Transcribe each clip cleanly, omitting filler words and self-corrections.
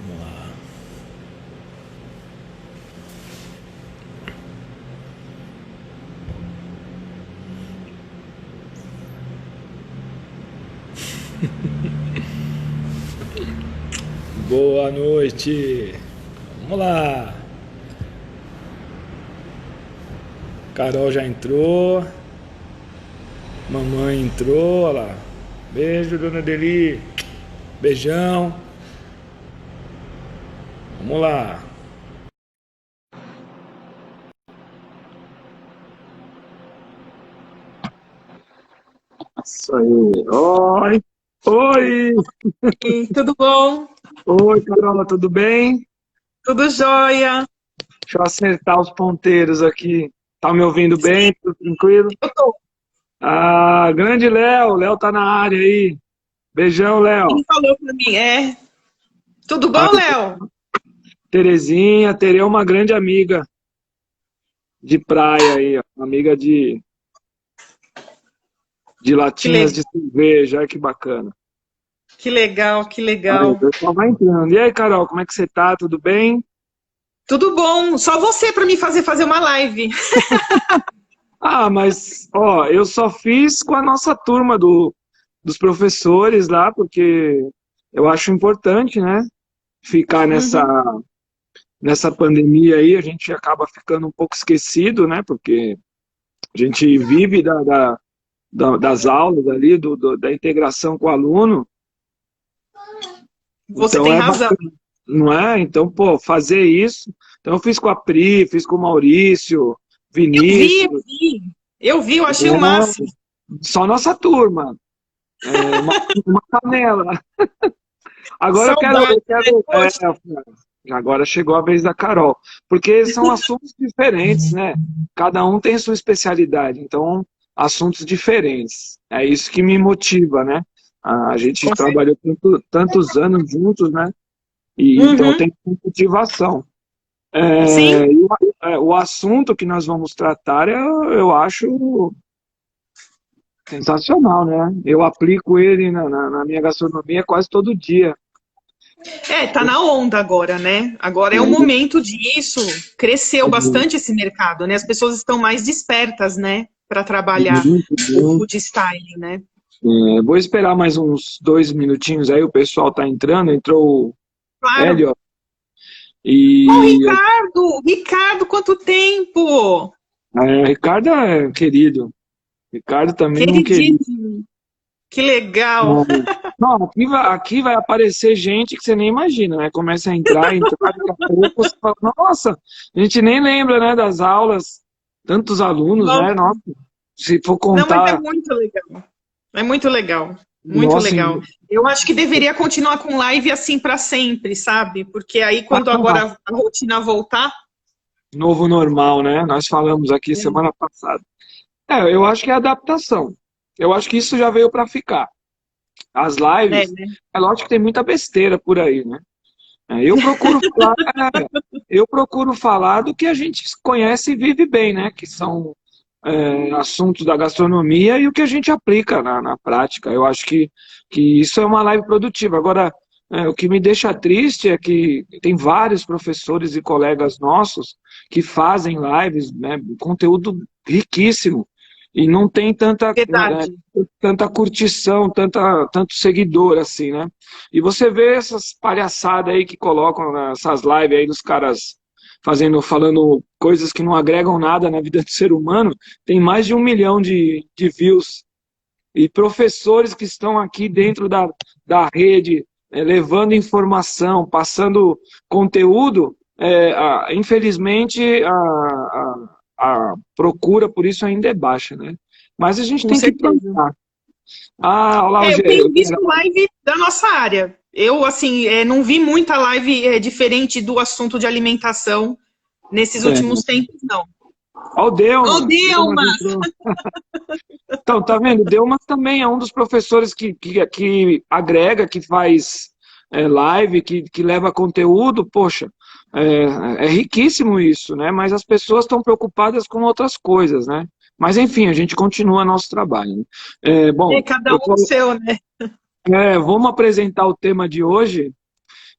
Vamos lá. Boa noite. Vamos lá. Carol já entrou. Mamãe entrou. Olha lá. Beijo, dona Deli. Beijão. Vamos lá. Isso aí. Oi! Oi! Tudo bom? Oi, Carol, tudo bem? Tudo jóia? Deixa eu acertar os ponteiros aqui. Tá me ouvindo Sim, bem? Tudo tranquilo? eu tô. Ah, grande Léo. Léo tá na área aí. Beijão, Léo. Quem falou pra mim? Tudo Ah, bom, Léo? Terezinha. Tere é uma grande amiga de praia aí, ó. Amiga de Que latinhas legal, de cerveja. Ai, que bacana. que legal, que Aí, o legal. pessoal vai entrando. E aí, Carol, como é que você tá? Tudo bem? Tudo bom? Só você para me fazer uma live. Ah, mas, ó, eu só fiz com a nossa turma dos professores lá, porque eu acho importante, né? Ficar Uhum. nessa pandemia aí, a gente acaba ficando um pouco esquecido, né? Porque a gente vive das aulas ali, da integração com o aluno, Você então tem é razão. bacana, não é? Então, pô, fazer isso. Então, eu fiz com a Pri, fiz com o Maurício, Eu vi, eu Vinícius, vi. Eu vi, eu achei o é, máximo. só nossa turma, uma panela. Agora Saudade, eu né? quero, Poxa, agora chegou a vez da Carol, porque são assuntos diferentes, né? Cada um tem sua especialidade, então assuntos diferentes. É isso que me motiva, né? A gente com certeza. trabalhou tantos anos juntos, né? E então Uhum. tem motivação. Sim, O assunto que nós vamos tratar, eu acho sensacional, né? Eu aplico ele na minha gastronomia quase todo dia. tá na onda agora, né? Agora é o momento disso. Cresceu bastante esse mercado, né? As pessoas estão mais despertas, né? Para trabalhar Muito o bom. food style, né? Vou esperar mais uns 2 minutinhos aí, o pessoal tá entrando, entrou o Claro. Hélio, Ô, e Ricardo! Ricardo, quanto tempo! Ricardo é querido, Ricardo também é um querido. Queridíssimo. Que legal. É. Não, aqui vai aparecer gente que você nem imagina, né? Começa a entrar, daqui a pouco você fala, nossa, a gente nem lembra, né, das aulas, tantos alunos, né? Nossa. Nossa, se for Não, mas é contar, muito legal. É muito legal. Muito nossa, legal. Eu acho que deveria continuar com live assim para sempre, sabe? Porque aí, quando ah, agora a rotina voltar. novo normal, né? Nós falamos aqui semana passada. Eu acho que é adaptação. Eu acho que isso já veio para ficar. As lives, Né? é lógico que tem muita besteira por aí, né? É, Eu procuro falar, eu procuro falar do que a gente conhece e vive bem, né? Que são assuntos da gastronomia e o que a gente aplica na prática. Eu acho que isso é uma live produtiva. Agora, o que me deixa triste é que tem vários professores e colegas nossos que fazem lives, né, conteúdo riquíssimo, e não tem Verdade. tanta curtição, tanto seguidor assim, né? E você vê essas palhaçadas aí que colocam nessas lives aí dos caras falando coisas que não agregam nada na vida do ser humano, tem mais de 1 milhão de views. E professores que estão aqui dentro da rede, levando informação, passando conteúdo, infelizmente a procura por isso ainda é baixa, né? Mas a gente Com tem que certeza. plantar. Ah, olha lá o Eu tenho Geraldo. visto live da nossa área. Eu, assim, não vi muita live diferente do assunto de alimentação nesses últimos tempos, não. Olha o Ô, Delmas. Delmas Delma! entrou. Então, tá vendo? Delmas também é um dos professores que agrega, que faz live, que leva conteúdo. Poxa, é riquíssimo isso, né? Mas as pessoas estão preocupadas com outras coisas, né? Mas, enfim, a gente continua nosso trabalho, né? Bom, Cada um no seu, né? vamos apresentar o tema de hoje.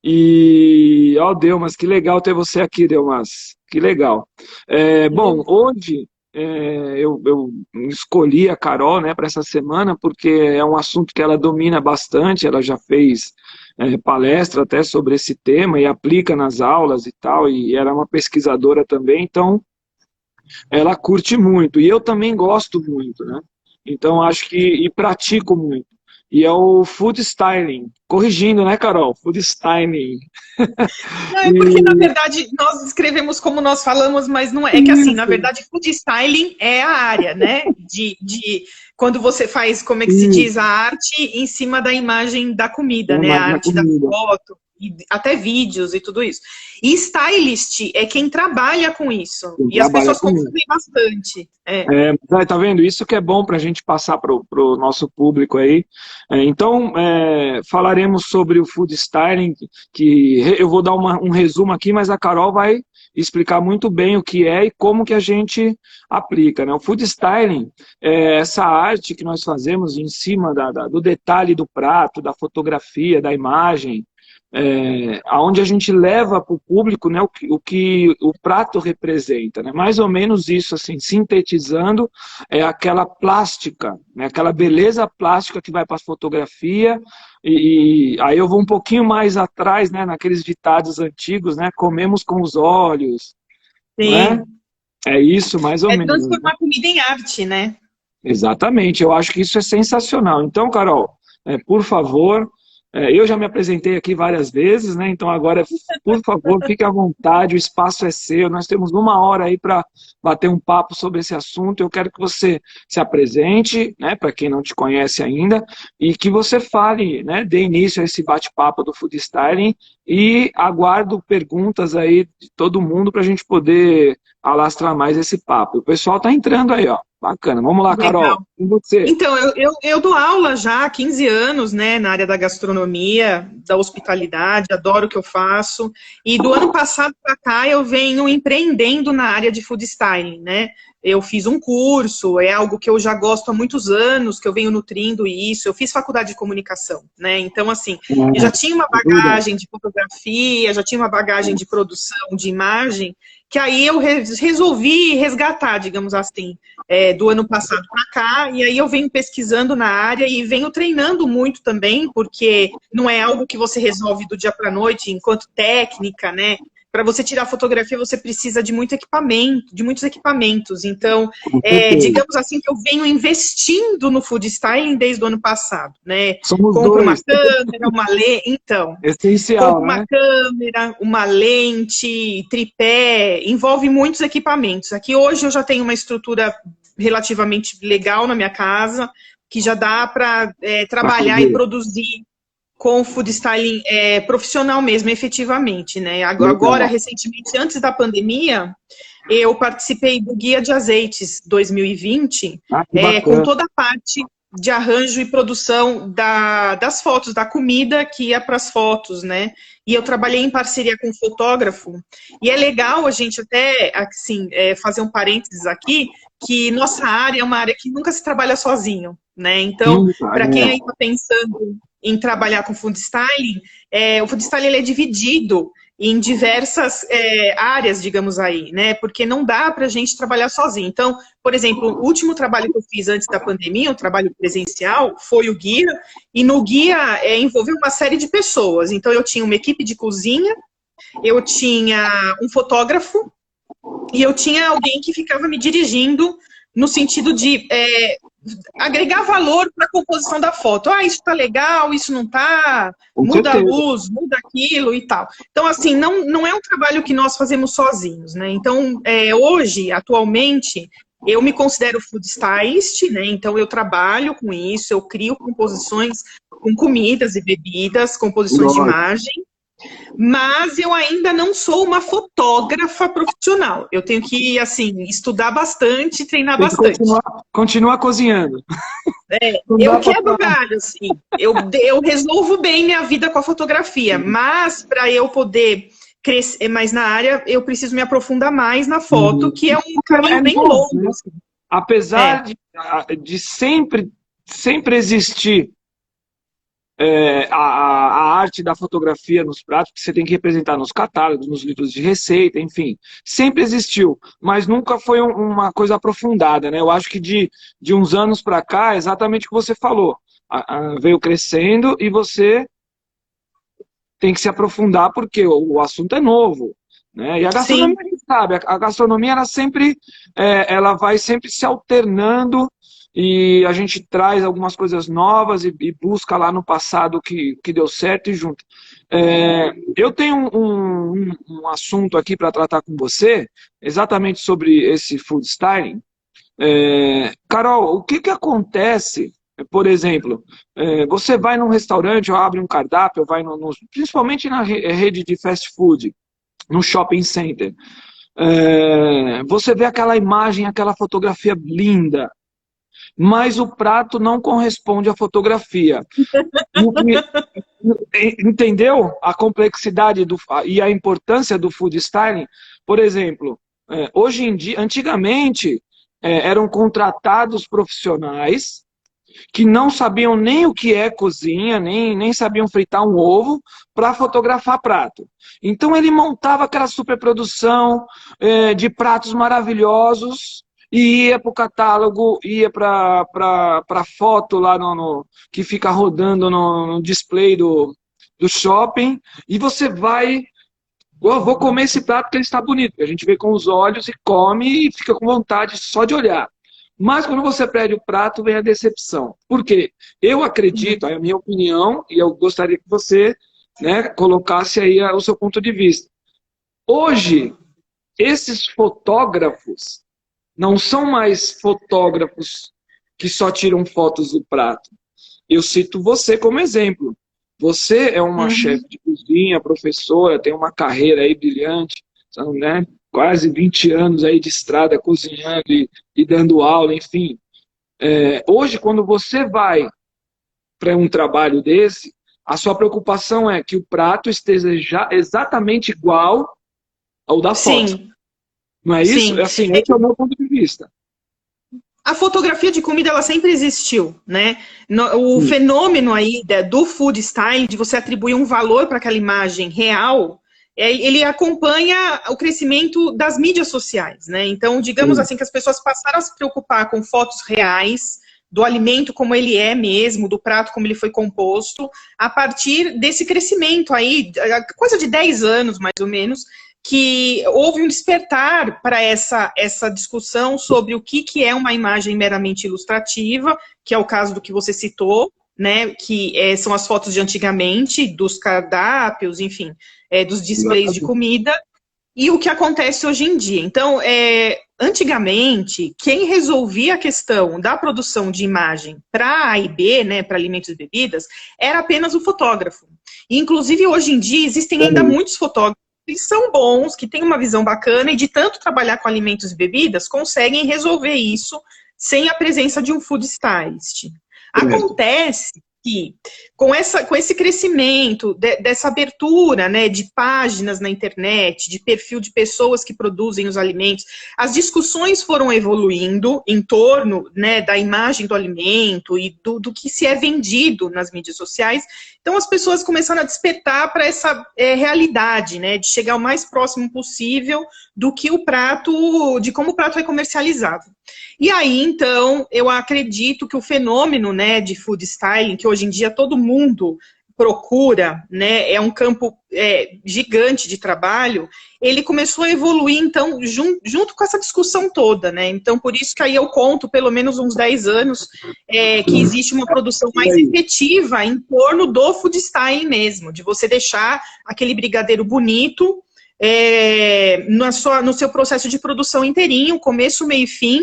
E, ó, Delmas, que legal ter você aqui, Delmas. Que legal. Bom, hoje eu escolhi a Carol, né, para essa semana, porque é um assunto que ela domina bastante, ela já fez palestra até sobre esse tema e aplica nas aulas e tal, e ela é uma pesquisadora também, então ela curte muito, e eu também gosto muito, né? Então acho que, e pratico muito. E é o food styling, corrigindo, né, Carol? Food styling. Não, é porque, na E verdade, nós escrevemos como nós falamos, mas não é, é que assim, na verdade, food styling é a área, né? De quando você faz, como é que se diz, a arte em cima da imagem da comida, né? A na arte da comida. foto, e até vídeos e tudo isso. E stylist é quem trabalha com isso. Quem E as trabalha pessoas com isso. confundem bastante. É. Tá vendo? Isso que é bom para a gente passar para o nosso público aí. Então, falaremos sobre o food styling, que eu vou dar um resumo aqui, mas a Carol vai explicar muito bem o que é e como que a gente aplica, né? O food styling é essa arte que nós fazemos em cima do detalhe do prato, da fotografia, da imagem, aonde a gente leva para o público, né, o que o prato representa, né? Mais ou menos isso, assim, sintetizando, é aquela plástica, né, aquela beleza plástica que vai para a fotografia, e aí eu vou um pouquinho mais atrás, né, naqueles ditados antigos, né, comemos com os olhos, não é? Sim. É isso, mais ou É menos, né? transformar comida em arte, né? Exatamente, eu acho que isso é sensacional. Então, Carol, por favor, eu já me apresentei aqui várias vezes, né? Então agora, por favor, fique à vontade, o espaço é seu. Nós temos 1 hora aí para bater um papo sobre esse assunto. Eu quero que você se apresente, né? Para quem não te conhece ainda, e que você fale, né? Dê início a esse bate-papo do Food Styling e aguardo perguntas aí de todo mundo para a gente poder alastrar mais esse papo. O pessoal está entrando aí, ó. Bacana. Vamos lá, Legal. Carol. Com você. Então, eu dou aula já há 15 anos, né, na área da gastronomia, da hospitalidade, adoro o que eu faço. E do ano passado para cá eu venho empreendendo na área de food styling, né? Eu fiz um curso, é algo que eu já gosto há muitos anos, que eu venho nutrindo isso. Eu fiz faculdade de comunicação, né? Então, assim, eu já tinha uma bagagem de fotografia, já tinha uma bagagem de produção, de imagem, que aí eu resolvi resgatar, digamos assim, do ano passado para cá, e aí eu venho pesquisando na área e venho treinando muito também, porque não é algo que você resolve do dia para a noite, enquanto técnica, né? Para você tirar fotografia, você precisa de muito equipamento, de muitos equipamentos. Então, digamos assim, que eu venho investindo no food styling desde o ano passado, né? Somos Compro uma dois. câmera, uma lente, então, Essencial, compro uma né? câmera, uma lente, tripé, envolve muitos equipamentos. Aqui hoje eu já tenho uma estrutura relativamente legal na minha casa, que já dá para trabalhar e produzir com food styling profissional mesmo, efetivamente, né? Agora, recentemente, antes da pandemia, eu participei do Guia de Azeites 2020, com toda a parte de arranjo e produção das fotos, da comida que ia para as fotos, né? E eu trabalhei em parceria com um fotógrafo, e é legal a gente até, assim, fazer um parênteses aqui, que nossa área é uma área que nunca se trabalha sozinho, né? Então, para quem aí está pensando em trabalhar com food styling, o food styling ele é dividido em diversas áreas, digamos aí, né? Porque não dá para a gente trabalhar sozinho. Então, por exemplo, o último trabalho que eu fiz antes da pandemia, um trabalho presencial, foi o guia, e no guia envolveu uma série de pessoas. Então, eu tinha uma equipe de cozinha, eu tinha um fotógrafo, e eu tinha alguém que ficava me dirigindo no sentido de agregar valor para a composição da foto. Ah, isso tá legal, isso não tá, muda a luz, muda aquilo e tal. Então, assim, não é um trabalho que nós fazemos sozinhos, né? Então, hoje, atualmente, eu me considero food stylist, né? Então, eu trabalho com isso, eu crio composições com comidas e bebidas, composições de imagem, mas eu ainda não sou uma fotógrafa profissional. Eu tenho que, assim, estudar bastante, treinar bastante. Continuar cozinhando. Eu quebro galho, assim. Eu resolvo bem minha vida com a fotografia, mas para eu poder crescer mais na área, eu preciso me aprofundar mais na foto, que é um caminho bem longo. Né? Apesar de sempre existir a arte da fotografia nos pratos, que você tem que representar nos catálogos, nos livros de receita, enfim. Sempre existiu, mas nunca foi uma coisa aprofundada, né? Eu acho que de uns anos para cá, é exatamente o que você falou. Veio crescendo e você tem que se aprofundar porque o assunto é novo, né? E a gastronomia, a gente sabe, a gastronomia ela vai sempre se alternando e a gente traz algumas coisas novas e busca lá no passado que deu certo e junto. Eu tenho um assunto aqui para tratar com você, exatamente sobre esse food styling. Carol, o que acontece, por exemplo, você vai num restaurante ou abre um cardápio, vai principalmente na rede de fast food, no shopping center, você vê aquela imagem, aquela fotografia linda, mas o prato não corresponde à fotografia. Entendeu a complexidade e a importância do food styling? Por exemplo, hoje em dia, antigamente, eram contratados profissionais que não sabiam nem o que é cozinha, nem sabiam fritar um ovo para fotografar prato. Então ele montava aquela superprodução de pratos maravilhosos e ia para o catálogo, ia para a foto lá que fica rodando no display do shopping, e você vai... Eu vou comer esse prato porque ele está bonito. A gente vê com os olhos e come e fica com vontade só de olhar. Mas quando você pede o prato, vem a decepção. Por quê? Eu acredito, é a minha opinião, e eu gostaria que você, né, colocasse aí o seu ponto de vista. Hoje, esses fotógrafos não são mais fotógrafos que só tiram fotos do prato. Eu cito você como exemplo. Você é uma chefe de cozinha, professora, tem uma carreira aí brilhante, né? Quase 20 anos aí de estrada cozinhando e dando aula, enfim. Hoje, quando você vai para um trabalho desse, a sua preocupação é que o prato esteja exatamente igual ao da foto. Sim. Não é isso? Sim. Assim, esse é o meu ponto de vista. A fotografia de comida, ela sempre existiu, né? O fenômeno aí do food styling, de você atribuir um valor para aquela imagem real, ele acompanha o crescimento das mídias sociais, né? Então, digamos assim, que as pessoas passaram a se preocupar com fotos reais, do alimento como ele é mesmo, do prato como ele foi composto, a partir desse crescimento aí, coisa de 10 anos, mais ou menos, que houve um despertar para essa discussão sobre o que é uma imagem meramente ilustrativa, que é o caso do que você citou, né, que são as fotos de antigamente, dos cardápios, enfim, dos displays de comida, e o que acontece hoje em dia. Então, antigamente, quem resolvia a questão da produção de imagem para A e B, né, para alimentos e bebidas, era apenas o fotógrafo. E, inclusive, hoje em dia, existem ainda muitos fotógrafos que são bons, que têm uma visão bacana e de tanto trabalhar com alimentos e bebidas, conseguem resolver isso sem a presença de um food stylist. Acontece que, com esse crescimento, dessa abertura, né, de páginas na internet, de perfil de pessoas que produzem os alimentos, as discussões foram evoluindo em torno, né, da imagem do alimento e do que se é vendido nas mídias sociais. Então as pessoas começaram a despertar para essa realidade, né, de chegar o mais próximo possível do que o prato, de como o prato é comercializado. E aí, então, eu acredito que o fenômeno, né, de food styling, que hoje em dia todo mundo procura, né, é um campo gigante de trabalho, ele começou a evoluir, então, junto com essa discussão toda, né? Então, por isso que aí eu conto pelo menos uns 10 anos que existe uma produção mais efetiva em torno do food styling mesmo, de você deixar aquele brigadeiro bonito no seu processo de produção inteirinho, começo, meio e fim,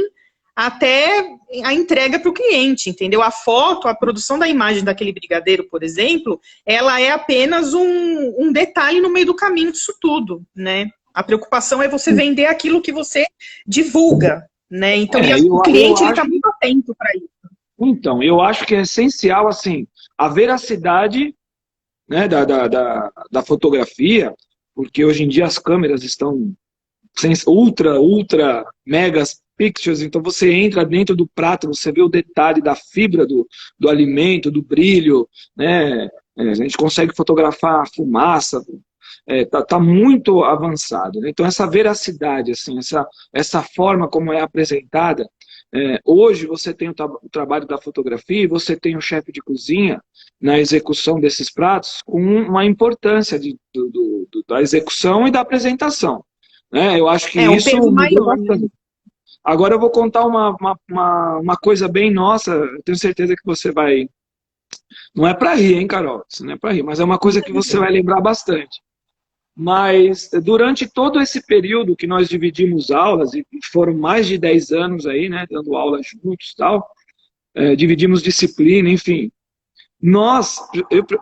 até a entrega para o cliente, entendeu? A foto, a produção da imagem daquele brigadeiro, por exemplo, ela é apenas um detalhe no meio do caminho disso tudo, né? A preocupação é você vender aquilo que você divulga, né? Então, o cliente está muito atento para isso. Então, eu acho que é essencial, assim, a veracidade, né, da fotografia, porque hoje em dia as câmeras estão ultra, megas pictures, então você entra dentro do prato, você vê o detalhe da fibra do alimento, do brilho, né? A gente consegue fotografar a fumaça, tá muito avançado, né? Então essa veracidade, assim, essa forma como é apresentada, hoje você tem o trabalho da fotografia e você tem o chefe de cozinha na execução desses pratos com uma importância da execução e da apresentação, né? Eu acho que um isso peso mudou maior, né? bastante. Agora eu vou contar uma coisa bem nossa, eu tenho certeza que você vai... Não é para rir, hein, Carol? Isso não é para rir, mas é uma coisa que você vai lembrar bastante. Mas durante todo esse período que nós dividimos aulas, e foram mais de 10 anos aí, né, dando aula juntos e tal, dividimos disciplina, enfim.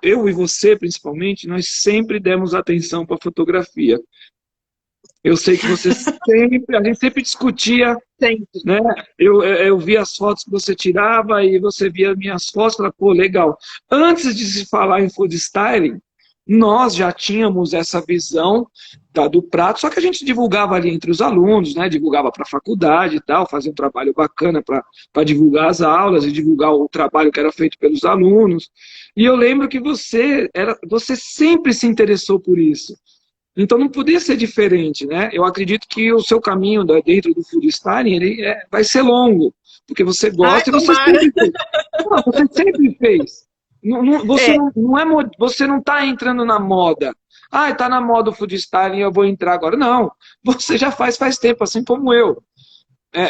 Eu e você principalmente, nós sempre demos atenção para a fotografia. Eu sei que você a gente sempre discutia, Sempre. né? Eu via as fotos que você tirava e você via minhas fotos e falava, pô, legal. Antes de se falar em food styling, nós já tínhamos essa visão do prato, só que a gente divulgava ali entre os alunos, né? Divulgava para a faculdade e tal, fazia um trabalho bacana para divulgar as aulas e divulgar o trabalho que era feito pelos alunos. E eu lembro que você sempre se interessou por isso. Então não podia ser diferente, né? Eu acredito que o seu caminho dentro do food styling vai ser longo, porque você gosta e você sempre fez. Não, você sempre fez. Você não está entrando na moda. Ah, está na moda o food styling, eu vou entrar agora. Não, você já faz tempo, assim como eu.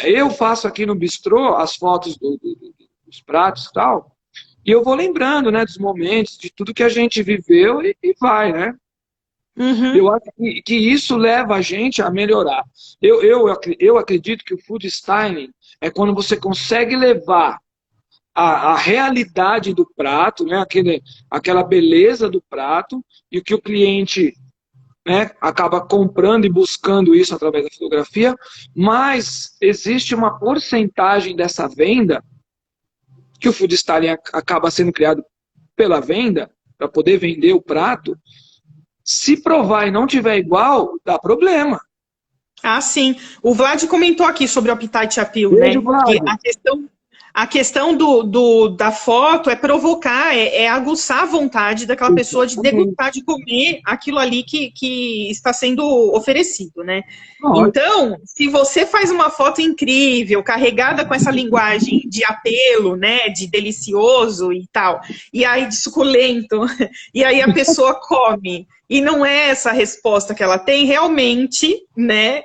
Eu faço aqui no bistrô as fotos dos pratos e tal, e eu vou lembrando, né, dos momentos, de tudo que a gente viveu e vai, né? Uhum. Eu acho que isso leva a gente a melhorar. Eu acredito que o food styling é quando você consegue levar a realidade do prato, né, aquela beleza do prato, e que o cliente, né, acaba comprando e buscando isso através da fotografia, mas existe uma porcentagem dessa venda que o food styling acaba sendo criado pela venda, para poder vender o prato. Se provar e não tiver igual, dá problema. Ah, sim. O Vlad comentou aqui sobre o Appetite Appeal, Beijo, né? Vlad. Que a questão da foto é provocar, é aguçar a vontade daquela pessoa de degustar, de comer aquilo ali que está sendo oferecido, né? Então, se você faz uma foto incrível, carregada com essa linguagem de apelo, né, de delicioso e tal, e aí de suculento, e aí a pessoa come, e não é essa a resposta que ela tem, realmente, né,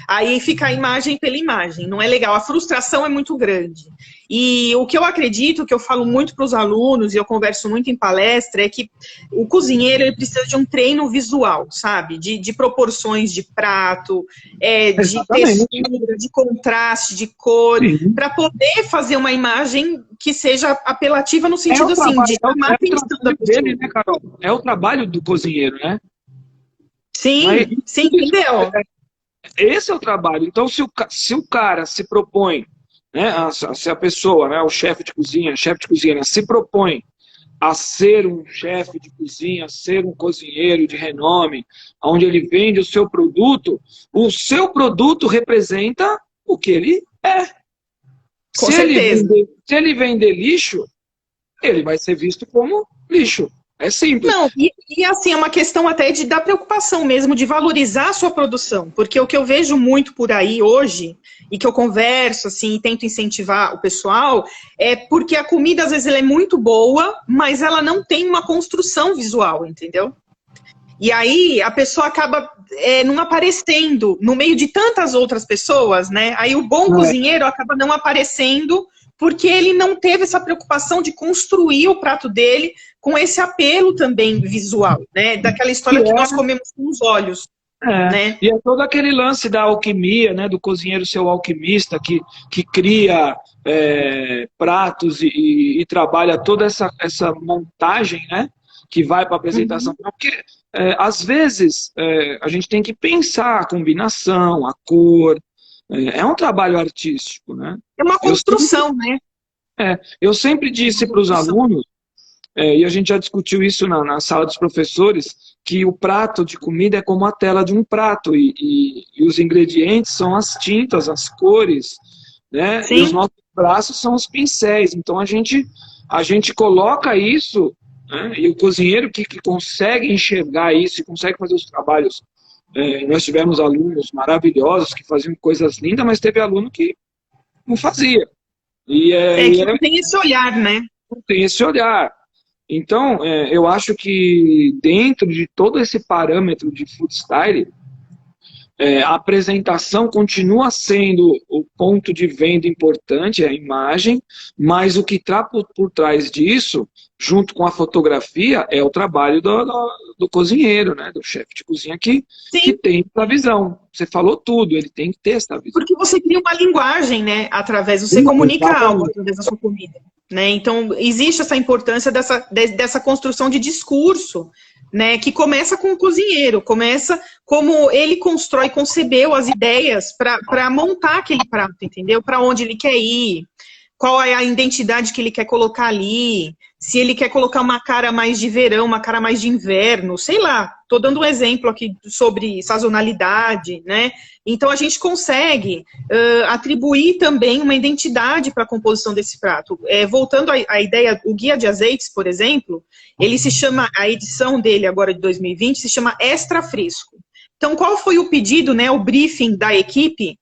aí fica a imagem pela imagem, não é legal, a frustração é muito grande. E o que eu acredito, que eu falo muito para os alunos, e eu converso muito em palestra, é que o cozinheiro ele precisa de um treino visual, sabe? De proporções de prato, de textura, de contraste, de cor, para poder fazer uma imagem que seja apelativa no sentido assim, de chamar a atenção da pessoa. Dele, né, Carol? É o trabalho do cozinheiro, né? Sim, sim, entendeu? Esse é o trabalho. Então, se o cara se propõe, né, se a pessoa, né, o chefe de cozinha, né, se propõe a ser um chefe de cozinha, a ser um cozinheiro de renome, onde ele vende o seu produto representa o que ele é. Com certeza. Se ele vender lixo, ele vai ser visto como lixo. É simples. Não, e assim, é uma questão até da preocupação mesmo, de valorizar a sua produção, porque o que eu vejo muito por aí hoje, e que eu converso, assim, e tento incentivar o pessoal, é porque a comida, às vezes, ela é muito boa, mas ela não tem uma construção visual, entendeu? E aí, a pessoa acaba não aparecendo no meio de tantas outras pessoas, né? Aí o bom cozinheiro acaba não aparecendo, porque ele não teve essa preocupação de construir o prato dele com esse apelo também visual, né? Daquela história que nós comemos com os olhos. Né? E é todo aquele lance da alquimia, né? Do cozinheiro ser o alquimista que cria pratos e trabalha toda essa montagem, né? Que vai para a apresentação. Porque, às vezes, a gente tem que pensar a combinação, a cor. É um trabalho artístico, né? É uma construção, né? Eu sempre disse para os alunos, e a gente já discutiu isso na sala dos professores, que o prato de comida é como a tela de um prato, e os ingredientes são as tintas, as cores, né? Sim. E os nossos braços são os pincéis. Então a gente coloca isso, né? E o cozinheiro que consegue enxergar isso e consegue fazer os trabalhos. Nós tivemos alunos maravilhosos que faziam coisas lindas, mas teve aluno que não fazia. Que não tem esse olhar, né? Não tem esse olhar. Então, eu acho que dentro de todo esse parâmetro de food style, a apresentação continua sendo o ponto de venda importante, a imagem, mas o que está por trás disso, junto com a fotografia, é o trabalho do cozinheiro, né? Do chefe de cozinha que tem essa visão. Você falou tudo, ele tem que ter essa visão. Porque você cria uma linguagem, né? Você comunica algo através da sua comida. Né? Então, existe essa importância dessa construção de discurso, né? Que começa com o cozinheiro, começa como ele constrói, concebeu as ideias para montar aquele prato, entendeu? Para onde ele quer ir, qual é a identidade que ele quer colocar ali, se ele quer colocar uma cara mais de verão, uma cara mais de inverno, sei lá. Estou dando um exemplo aqui sobre sazonalidade, né? Então a gente consegue atribuir também uma identidade para a composição desse prato. Voltando à ideia, o Guia de Azeites, por exemplo, ele se chama, a edição dele agora de 2020 se chama Extra Fresco. Então qual foi o pedido, né, o briefing da equipe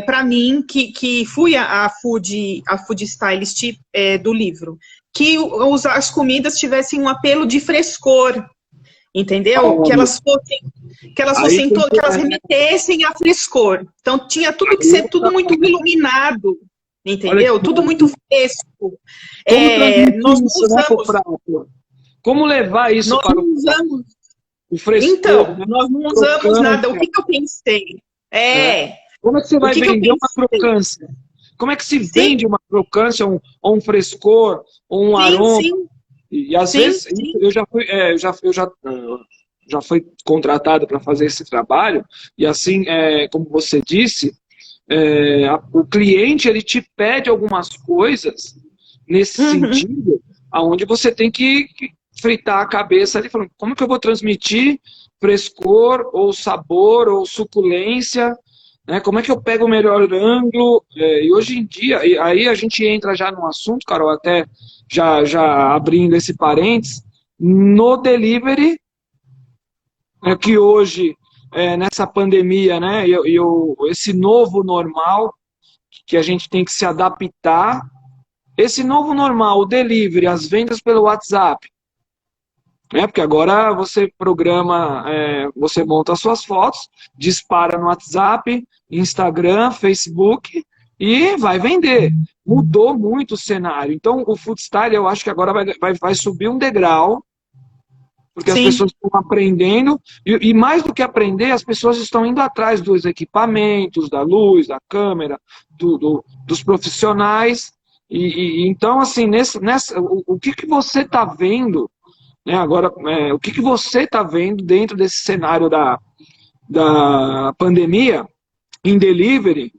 para mim, que fui a food stylist do livro? Que as comidas tivessem um apelo de frescor, entendeu? Que elas remetessem a frescor. Então tinha tudo que ser tudo muito iluminado, entendeu? Tudo muito fresco. Nós não usamos. Como levar isso para o frescor? Então, nós não usamos nada. O que eu pensei? Como é que você vai vender uma crocância? Como é que se vende uma crocância, ou um frescor, ou um aroma? Sim. E às vezes eu já fui contratado para fazer esse trabalho, e assim, como você disse, o cliente ele te pede algumas coisas nesse sentido, aonde você tem que fritar a cabeça ali, falando, como que eu vou transmitir frescor, ou sabor, ou suculência? Como é que eu pego o melhor ângulo? E hoje em dia, aí a gente entra já num assunto, Carol, até já abrindo esse parênteses, no delivery, que hoje, nessa pandemia, né, esse novo normal, que a gente tem que se adaptar, esse novo normal, o delivery, as vendas pelo WhatsApp, porque agora você programa, você monta as suas fotos, dispara no WhatsApp, Instagram, Facebook e vai vender. Mudou muito o cenário. Então, o food style, eu acho que agora vai subir um degrau, porque as pessoas estão aprendendo, e mais do que aprender, as pessoas estão indo atrás dos equipamentos, da luz, da câmera, dos profissionais. Então, assim, o que você está vendo, agora, o que você está vendo dentro desse cenário da pandemia, em delivery,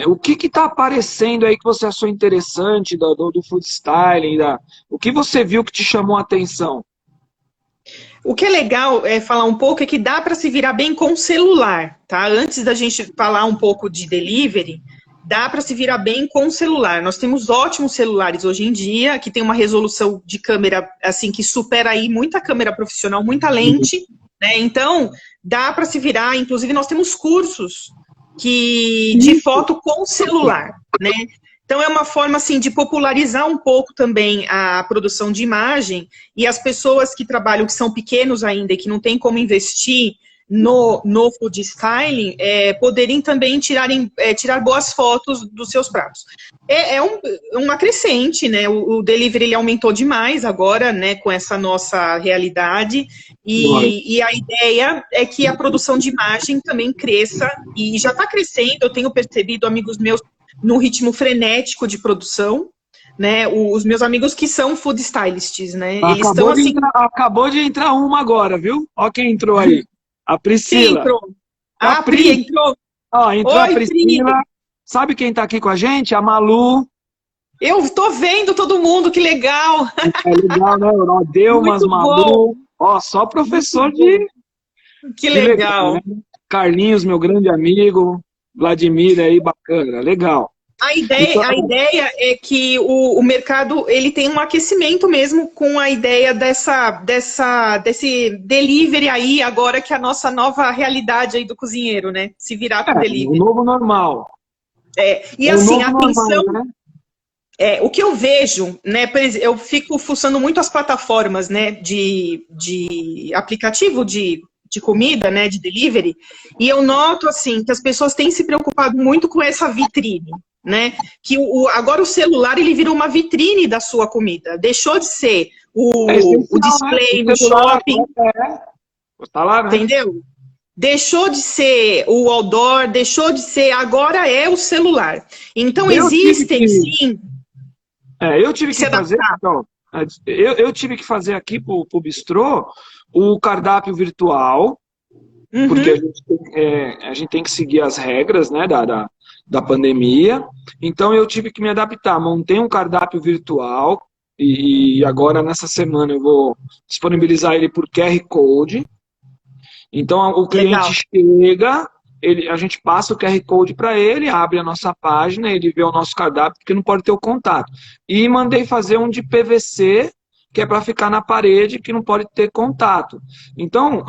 o que está aparecendo aí que você achou interessante do food styling, o que você viu que te chamou a atenção? O que é legal falar um pouco é que dá para se virar bem com o celular, tá? Antes da gente falar um pouco de delivery, dá para se virar bem com o celular. Nós temos ótimos celulares hoje em dia, que tem uma resolução de câmera assim que supera aí muita câmera profissional, muita lente, né? Então, dá para se virar, inclusive nós temos cursos de foto com celular, né? Então é uma forma assim de popularizar um pouco também a produção de imagem, e as pessoas que trabalham, que são pequenos ainda e que não têm como investir no food styling, poderem também tirar boas fotos dos seus pratos. Uma crescente, né? O delivery ele aumentou demais agora, né, com essa nossa realidade, e a ideia é que a produção de imagem também cresça, e já está crescendo. Eu tenho percebido amigos meus num ritmo frenético de produção, né? Os meus amigos que são food stylists, né? Eles estão assim. Acabou de entrar uma agora, viu? Ó quem entrou aí. A Priscila. Quem entrou? A Pri entrou. Ó, entrou. Oi, a Priscila. Pri. Sabe quem tá aqui com a gente? A Malu. Eu tô vendo todo mundo, que legal. É legal, né? O Delmas, Malu. Ó, só professor de... Que legal. Né? Carlinhos, meu grande amigo, Vladimir aí, bacana, legal. Então, A ideia é que o mercado ele tem um aquecimento mesmo com a ideia desse delivery aí, agora que é a nossa nova realidade aí do cozinheiro, né? Se virar com o delivery. novo normal. E É o assim, novo atenção, normal, né? o que eu vejo, né? Por exemplo, eu fico fuçando muito as plataformas, né? De aplicativo de comida, né? De delivery, e eu noto assim que as pessoas têm se preocupado muito com essa vitrine. Né? Que agora o celular ele virou uma vitrine da sua comida. Deixou de ser o display, né? No shopping. Tá lá, né? Entendeu? Deixou de ser o outdoor, deixou de ser, agora é o celular. Então existem sim. Eu tive que fazer, então, eu tive que fazer aqui pro bistrô o cardápio virtual, porque a gente tem que seguir as regras, né, da pandemia. Então eu tive que me adaptar, montei um cardápio virtual e agora nessa semana eu vou disponibilizar ele por QR Code. Então o cliente chega, a gente passa o QR Code para ele, abre a nossa página, ele vê o nosso cardápio, porque não pode ter o contato. E mandei fazer um de PVC, que é para ficar na parede, que não pode ter contato. Então,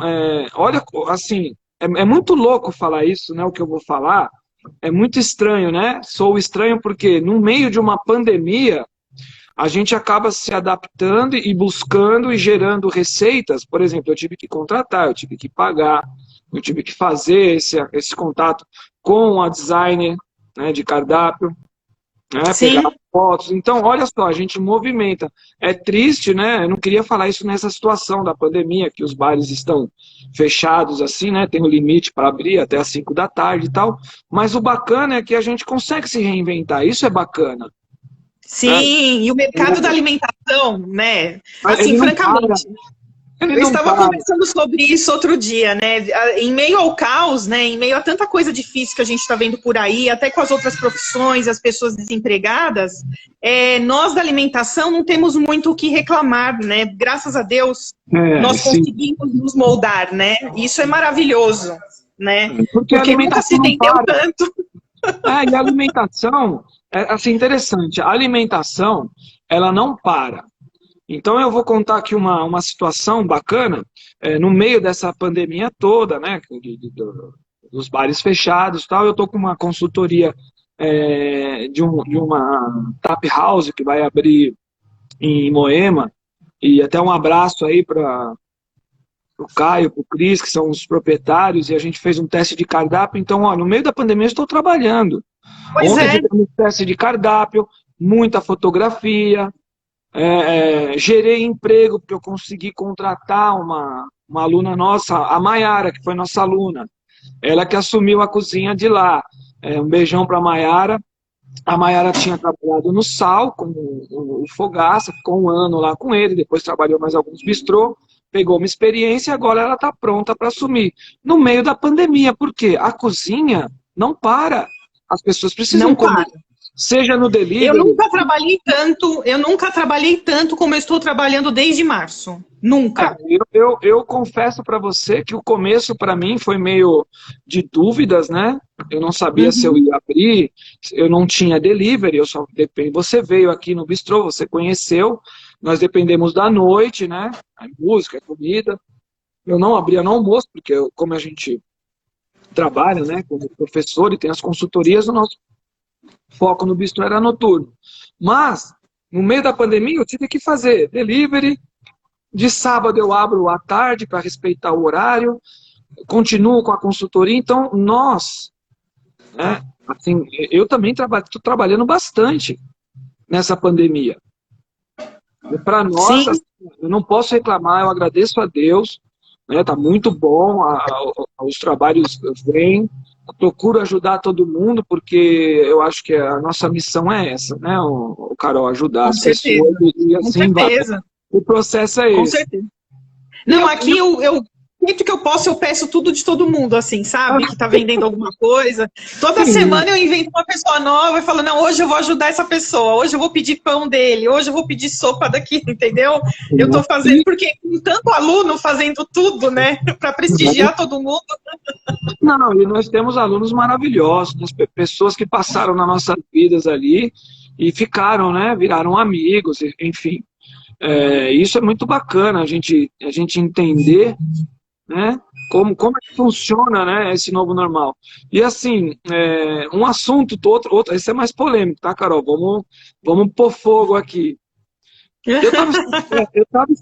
olha, assim, é muito louco falar isso, né, o que eu vou falar. É muito estranho, né? Sou estranho porque no meio de uma pandemia, a gente acaba se adaptando e buscando e gerando receitas. Por exemplo, eu tive que contratar, eu tive que pagar, eu tive que fazer esse contato com a designer, né, de cardápio, né, pegar fotos. Então, olha só, a gente movimenta. É triste, né? Eu não queria falar isso nessa situação da pandemia, que os bares estão fechados assim, né? Tem um limite para abrir até às 5 da tarde e tal. Mas o bacana é que a gente consegue se reinventar. Isso é bacana. Sim, e o mercado da alimentação, né? Assim, francamente. Eu estava conversando sobre isso outro dia, né? Em meio ao caos, né? Em meio a tanta coisa difícil que a gente está vendo por aí, até com as outras profissões, as pessoas desempregadas, nós da alimentação não temos muito o que reclamar, né? Graças a Deus, nós conseguimos nos moldar, né? Isso é maravilhoso, né? Porque nunca se vendeu tanto. E a alimentação, assim, interessante, a alimentação, ela não para. Então eu vou contar aqui uma situação bacana, no meio dessa pandemia toda, né, dos bares fechados e tal, eu estou com uma consultoria de uma tap house que vai abrir em Moema, e até um abraço aí para o Caio, para o Cris, que são os proprietários, e a gente fez um teste de cardápio. Então, ó, no meio da pandemia eu estou trabalhando. Ontem fizemos um teste de cardápio, muita fotografia, gerei emprego, porque eu consegui contratar uma aluna nossa, a Maiara, que foi nossa aluna. Ela que assumiu a cozinha de lá. Um beijão para a Maiara. A Maiara tinha trabalhado no Sal, com o Fogaça, ficou um ano lá com ele, depois trabalhou mais alguns bistrô, pegou uma experiência e agora ela está pronta para assumir. No meio da pandemia, por quê? A cozinha não para. As pessoas precisam comer. Seja no delivery. Eu nunca trabalhei tanto como eu estou trabalhando desde março. Nunca. Eu confesso para você que o começo para mim foi meio de dúvidas, né? Eu não sabia se eu ia abrir, eu não tinha delivery, eu só dependo. Você veio aqui no bistrô, você conheceu, nós dependemos da noite, né? A música, a comida. Eu não abria no almoço, porque como a gente trabalha, né, como professor e tem as consultorias, o nosso foco no bistrô era noturno. Mas, no meio da pandemia, eu tive que fazer delivery. De sábado eu abro à tarde para respeitar o horário. Continuo com a consultoria. Então, nós, né, assim, eu também estou trabalhando bastante nessa pandemia. Para nós, assim, eu não posso reclamar, eu agradeço a Deus. Está muito bom, os trabalhos vêm. Procuro ajudar todo mundo, porque eu acho que a nossa missão é essa, né, o Carol, ajudar as pessoas. E assim, com certeza. O processo é esse. Com certeza. Não, aqui eu sempre que eu posso, eu peço tudo de todo mundo, assim, sabe? Que tá vendendo alguma coisa. Toda semana eu invento uma pessoa nova e falo, não, hoje eu vou ajudar essa pessoa, hoje eu vou pedir pão dele, hoje eu vou pedir sopa daqui, entendeu? Eu tô fazendo, porque com tanto aluno fazendo tudo, né? Para prestigiar todo mundo. Não, e nós temos alunos maravilhosos, pessoas que passaram nas nossas vidas ali e ficaram, né? Viraram amigos, enfim. Isso é muito bacana, a gente entender, né? Como é que funciona, né, esse novo normal. E assim, um assunto, outro, esse é mais polêmico, tá, Carol? Vamos pôr fogo aqui. Eu tava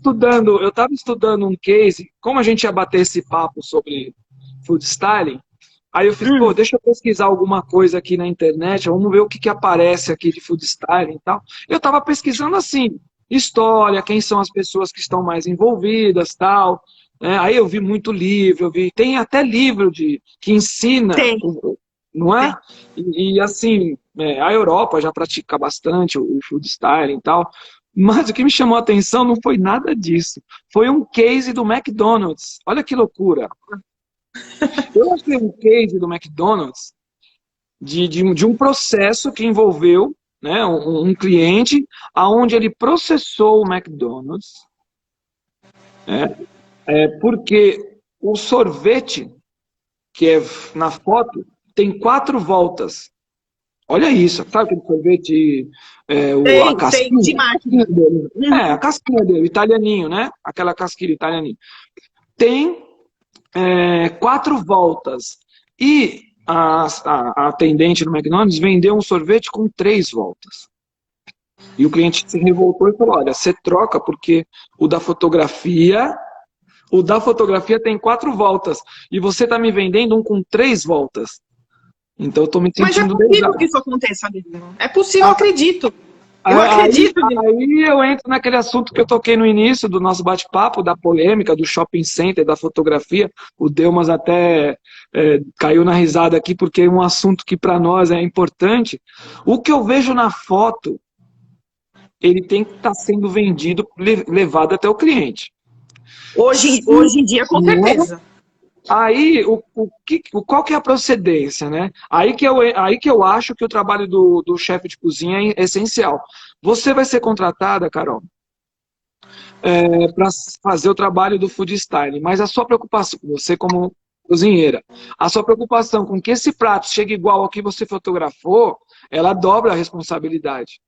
estudando um case, como a gente ia bater esse papo sobre food styling, aí eu fiz, pô, deixa eu pesquisar alguma coisa aqui na internet, vamos ver o que aparece aqui de food styling e tal. Eu tava pesquisando assim, história, quem são as pessoas que estão mais envolvidas, tal. Aí eu vi muito livro, tem até livro que ensina, não é? E assim, a Europa já pratica bastante o food styling e tal. Mas o que me chamou a atenção não foi nada disso. Foi um case do McDonald's. Olha que loucura. Eu achei um case do McDonald's de um processo que envolveu, né, um cliente, aonde ele processou o McDonald's, porque o sorvete, que é na foto, tem 4 voltas. Olha isso, sabe aquele sorvete, a casquinha? De máquina. Dele. A casquinha dele, italianinho, né? Aquela casquinha italianinha. Tem 4 voltas. E a atendente do McDonald's vendeu um sorvete com 3 voltas. E o cliente se revoltou e falou, olha, você troca porque o da fotografia tem 4 voltas. E você está me vendendo um com 3 voltas. Então eu tô me sentindo... Mas é possível que isso aconteça, amigo. É possível, eu acredito. Eu acredito. Aí eu entro naquele assunto que eu toquei no início do nosso bate-papo, da polêmica, do shopping center, da fotografia. O Delmas até caiu na risada aqui, porque é um assunto que para nós é importante. O que eu vejo na foto, ele tem que estar sendo vendido, levado até o cliente. Hoje em dia, com certeza. Aí, qual que é a procedência, né? Aí que eu acho que o trabalho do chefe de cozinha é essencial. Você vai ser contratada, Carol, para fazer o trabalho do food styling, mas a sua preocupação, você como cozinheira, a sua preocupação com que esse prato chegue igual ao que você fotografou, ela dobra a responsabilidade.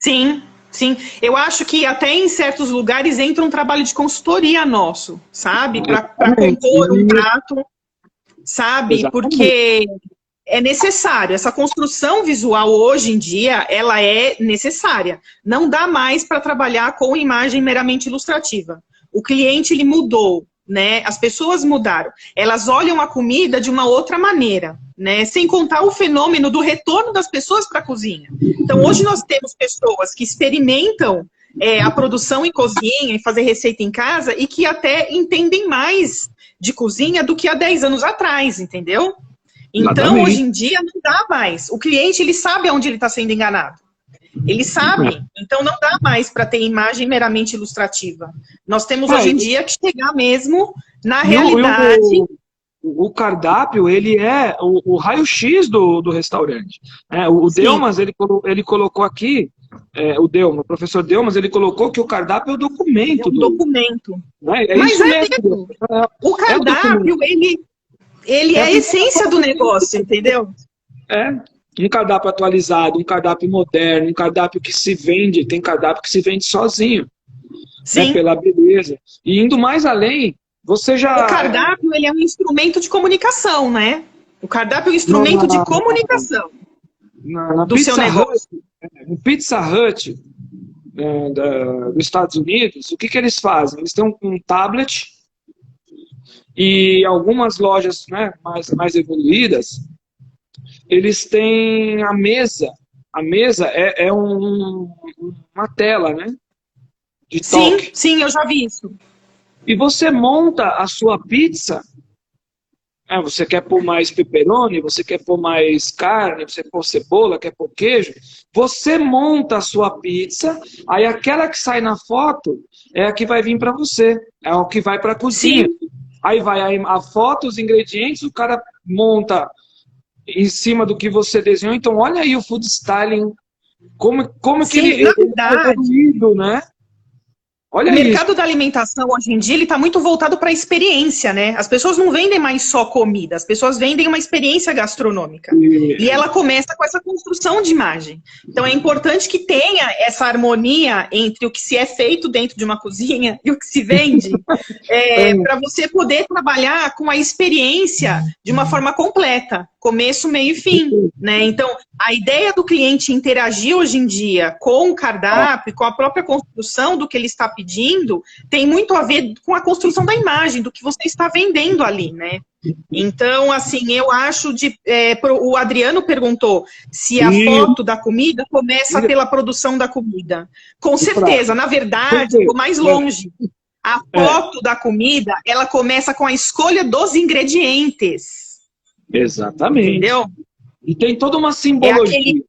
Sim. Sim, eu acho que até em certos lugares entra um trabalho de consultoria nosso, sabe? Para compor um prato, sabe? Exatamente. Porque é necessário. Essa construção visual hoje em dia, ela é necessária. Não dá mais para trabalhar com imagem meramente ilustrativa. O cliente, ele mudou, né? As pessoas mudaram. Elas olham a comida de uma outra maneira, né? Sem contar o fenômeno do retorno das pessoas para a cozinha. Então, hoje nós temos pessoas que experimentam a produção em cozinha e fazer receita em casa e que até entendem mais de cozinha do que há 10 anos atrás, entendeu? Então, exatamente. Hoje em dia, não dá mais. O cliente, ele sabe onde ele está sendo enganado. Ele sabe. Então, não dá mais para ter imagem meramente ilustrativa. Nós temos, hoje em dia, que chegar mesmo na realidade... O cardápio, ele é o raio-x do restaurante. O Delmas, ele colocou aqui, o professor Delmas, ele colocou que o cardápio é o documento. É um documento. Mas isso mesmo. O cardápio, ele é a essência do negócio, entendeu? Um cardápio atualizado, um cardápio moderno, um cardápio que se vende, tem cardápio que se vende sozinho. Sim. Pela beleza. E indo mais além... Você já... O cardápio, ele é um instrumento de comunicação, né? O cardápio é um instrumento de comunicação do seu negócio. No Pizza Hut dos Estados Unidos, o que eles fazem? Eles têm um tablet e algumas lojas, né, mais evoluídas, eles têm a mesa. A mesa é uma tela, né? De toque. Sim, eu já vi isso. E você monta a sua pizza, você quer pôr mais pepperoni, você quer pôr mais carne, você quer pôr cebola, quer pôr queijo, você monta a sua pizza, aí aquela que sai na foto é a que vai vir para você, é o que vai para a cozinha. Aí vai a foto, os ingredientes, o cara monta em cima do que você desenhou. Então, olha aí o food styling, como que Sim, ele na é verdade, evoluído, né? Olha o isso. mercado da alimentação hoje em dia ele está muito voltado para a experiência, né? As pessoas não vendem mais só comida, as pessoas vendem uma experiência gastronômica. E ela começa com essa construção de imagem. Então é importante que tenha essa harmonia entre o que se é feito dentro de uma cozinha e o que se vende, para você poder trabalhar com a experiência de uma forma completa, começo, meio e fim, né? Então, a ideia do cliente interagir hoje em dia com o cardápio, com a própria construção do que ele está pedindo, tem muito a ver com a construção da imagem, do que você está vendendo ali, né? Então, assim, eu acho o Adriano perguntou se a foto da comida começa pela produção da comida. Com certeza, na verdade, eu vou mais longe. A foto da comida, ela começa com a escolha dos ingredientes. Exatamente. Entendeu? E tem toda uma simbologia.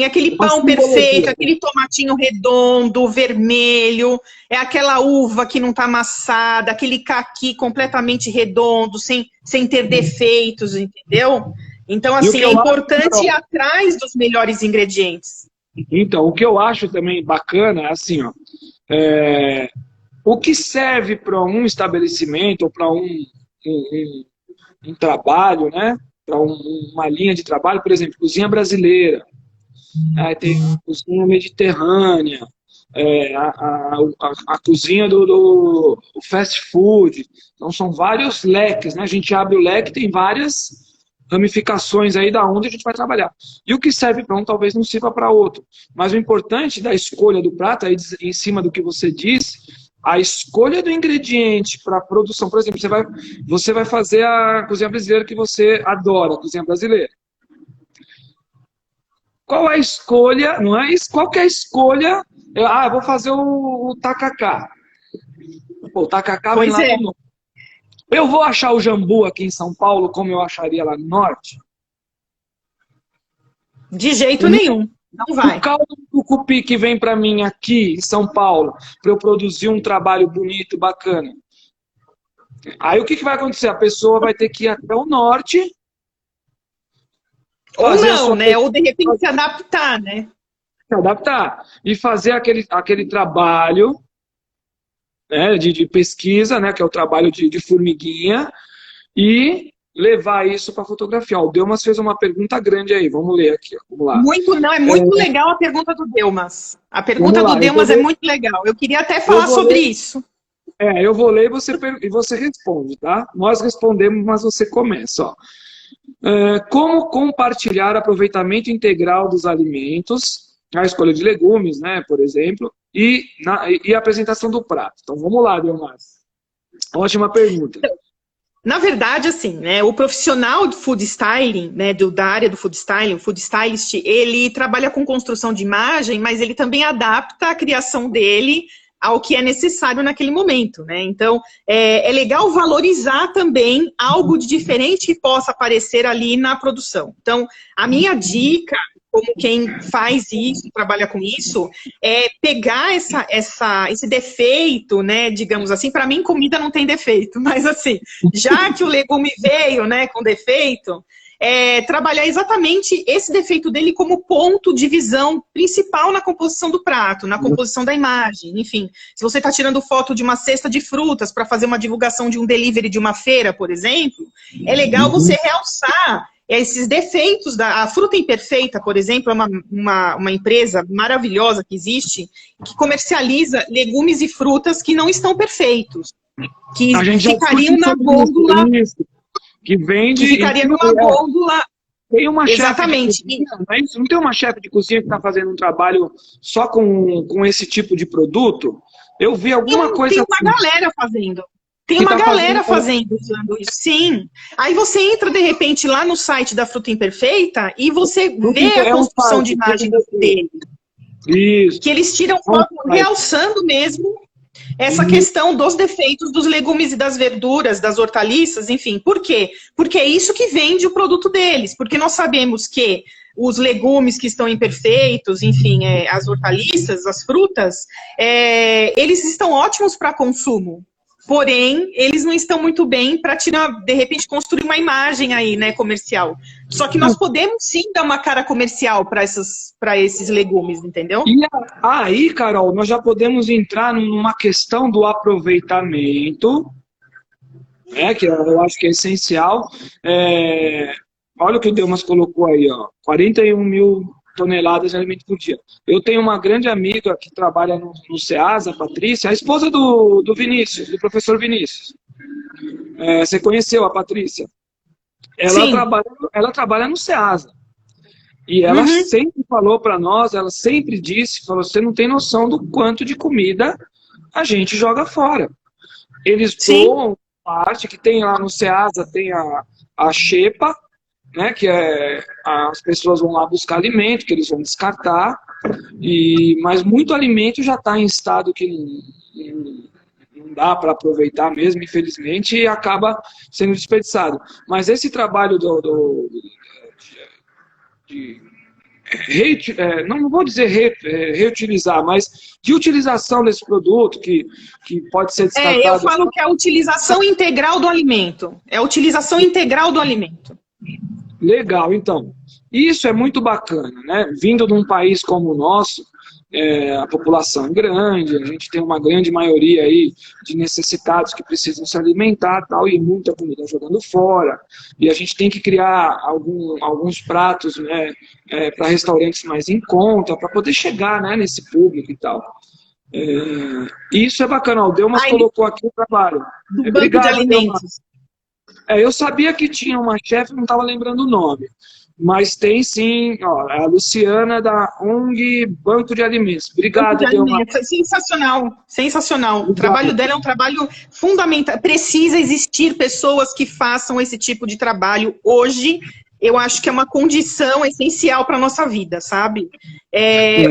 Aquele pão perfeito, aquele tomatinho redondo, vermelho, é aquela uva que não está amassada, aquele caqui completamente redondo, sem ter defeitos, entendeu? Então, assim, é importante ir atrás dos melhores ingredientes. Então, o que eu acho também bacana é assim, ó, o que serve para um estabelecimento ou para um trabalho, né? Para uma linha de trabalho, por exemplo, cozinha brasileira, tem cozinha mediterrânea, a cozinha do fast food. Então são vários leques, né? A gente abre o leque, tem várias ramificações aí da onde a gente vai trabalhar. E o que serve para um talvez não sirva para outro. Mas o importante da escolha do prato, aí em cima do que você disse, a escolha do ingrediente para a produção. Por exemplo, você vai fazer a cozinha brasileira que você adora, a cozinha brasileira. Qual é a escolha? Não é isso? Qual que é a escolha? Eu vou fazer o tacacá. Pô, o tacacá vem lá no norte. Eu vou achar o jambu aqui em São Paulo como eu acharia lá no norte? De jeito nenhum. Não vai. O caldo do tucupi que vem para mim aqui em São Paulo, para eu produzir um trabalho bonito, bacana. Aí o que vai acontecer? A pessoa vai ter que ir até o norte. Ou não, né? Ou de repente se adaptar, né? Se adaptar. E fazer aquele trabalho, né, de pesquisa, né, que é o trabalho de formiguinha, e levar isso para fotografia. O Delmas fez uma pergunta grande aí, vamos ler aqui. Vamos lá. É muito legal a pergunta do Delmas. A pergunta do Delmas é muito legal. Eu queria até falar sobre isso. Eu vou ler e você responde, tá? Nós respondemos, mas você começa, ó. Como compartilhar aproveitamento integral dos alimentos, a escolha de legumes, né, por exemplo, e a apresentação do prato. Então vamos lá, Delmas. Ótima pergunta. Na verdade, assim, né, o profissional do food styling, né, da área do food styling, o food stylist, ele trabalha com construção de imagem, mas ele também adapta a criação dele ao que é necessário naquele momento, né? Então, é legal valorizar também algo de diferente que possa aparecer ali na produção. Então, a minha dica, como quem faz isso, trabalha com isso, é pegar esse defeito, né, digamos assim. Para mim, comida não tem defeito, mas assim, já que o legume veio, né, com defeito, trabalhar exatamente esse defeito dele como ponto de visão principal na composição do prato, na composição da imagem, enfim. Se você está tirando foto de uma cesta de frutas para fazer uma divulgação de um delivery de uma feira, por exemplo, é legal você realçar esses defeitos. A Fruta Imperfeita, por exemplo, é uma empresa maravilhosa que existe, que comercializa legumes e frutas que não estão perfeitos, que ficariam na gôndola... Que vende... Que ficaria numa gôndola... Tem uma Exatamente. Chefe de cozinha, não é isso? Não tem uma chefe de cozinha que está fazendo um trabalho só com esse tipo de produto? Eu vi alguma coisa... Tem uma galera fazendo. Tem uma galera fazendo isso, sim. Aí você entra, de repente, lá no site da Fruta Imperfeita e você vê a construção de imagem dele. Isso. Que eles tiram foto realçando mesmo essa questão dos defeitos dos legumes e das verduras, das hortaliças, enfim. Por quê? Porque é isso que vende o produto deles. Porque nós sabemos que os legumes que estão imperfeitos, enfim, as hortaliças, as frutas, eles estão ótimos para consumo. porém, eles não estão muito bem para de repente, construir uma imagem aí, né, comercial. Só que nós podemos sim dar uma cara comercial para esses legumes, entendeu? E aí, Carol, nós já podemos entrar numa questão do aproveitamento, né, que eu acho que é essencial. Olha o que o Delmas colocou aí, ó, 41 mil toneladas de alimento por dia. Eu tenho uma grande amiga que trabalha no SEASA, a Patrícia, a esposa do Vinícius, do professor Vinícius. Você conheceu a Patrícia? Ela trabalha no SEASA. E ela sempre falou para nós, ela sempre disse, falou, você não tem noção do quanto de comida a gente joga fora. Eles doam parte, que tem lá no SEASA, tem a xepa, né, que as pessoas vão lá buscar alimento, que eles vão descartar, mas muito alimento já está em estado que não dá para aproveitar mesmo, infelizmente, e acaba sendo desperdiçado. Mas esse trabalho não vou dizer reutilizar, mas de utilização desse produto, que pode ser descartado. Eu falo que é a utilização integral do alimento. É a utilização integral do alimento. Legal, então. Isso é muito bacana, né? Vindo de um país como o nosso, a população é grande, a gente tem uma grande maioria aí de necessitados que precisam se alimentar, tal, e muita comida jogando fora. E a gente tem que criar alguns pratos, né, para restaurantes mais em conta, para poder chegar, né, nesse público e tal. Isso é bacana. O Delmas colocou aqui o trabalho. Do banco de alimentos. Eu sabia que tinha uma chefe, não estava lembrando o nome. Mas tem sim, ó, a Luciana da ONG Banco de Alimentos. Obrigado, Delmas. Sensacional, sensacional. O trabalho dela é um trabalho fundamental. Precisa existir pessoas que façam esse tipo de trabalho hoje. Eu acho que é uma condição essencial para a nossa vida, sabe?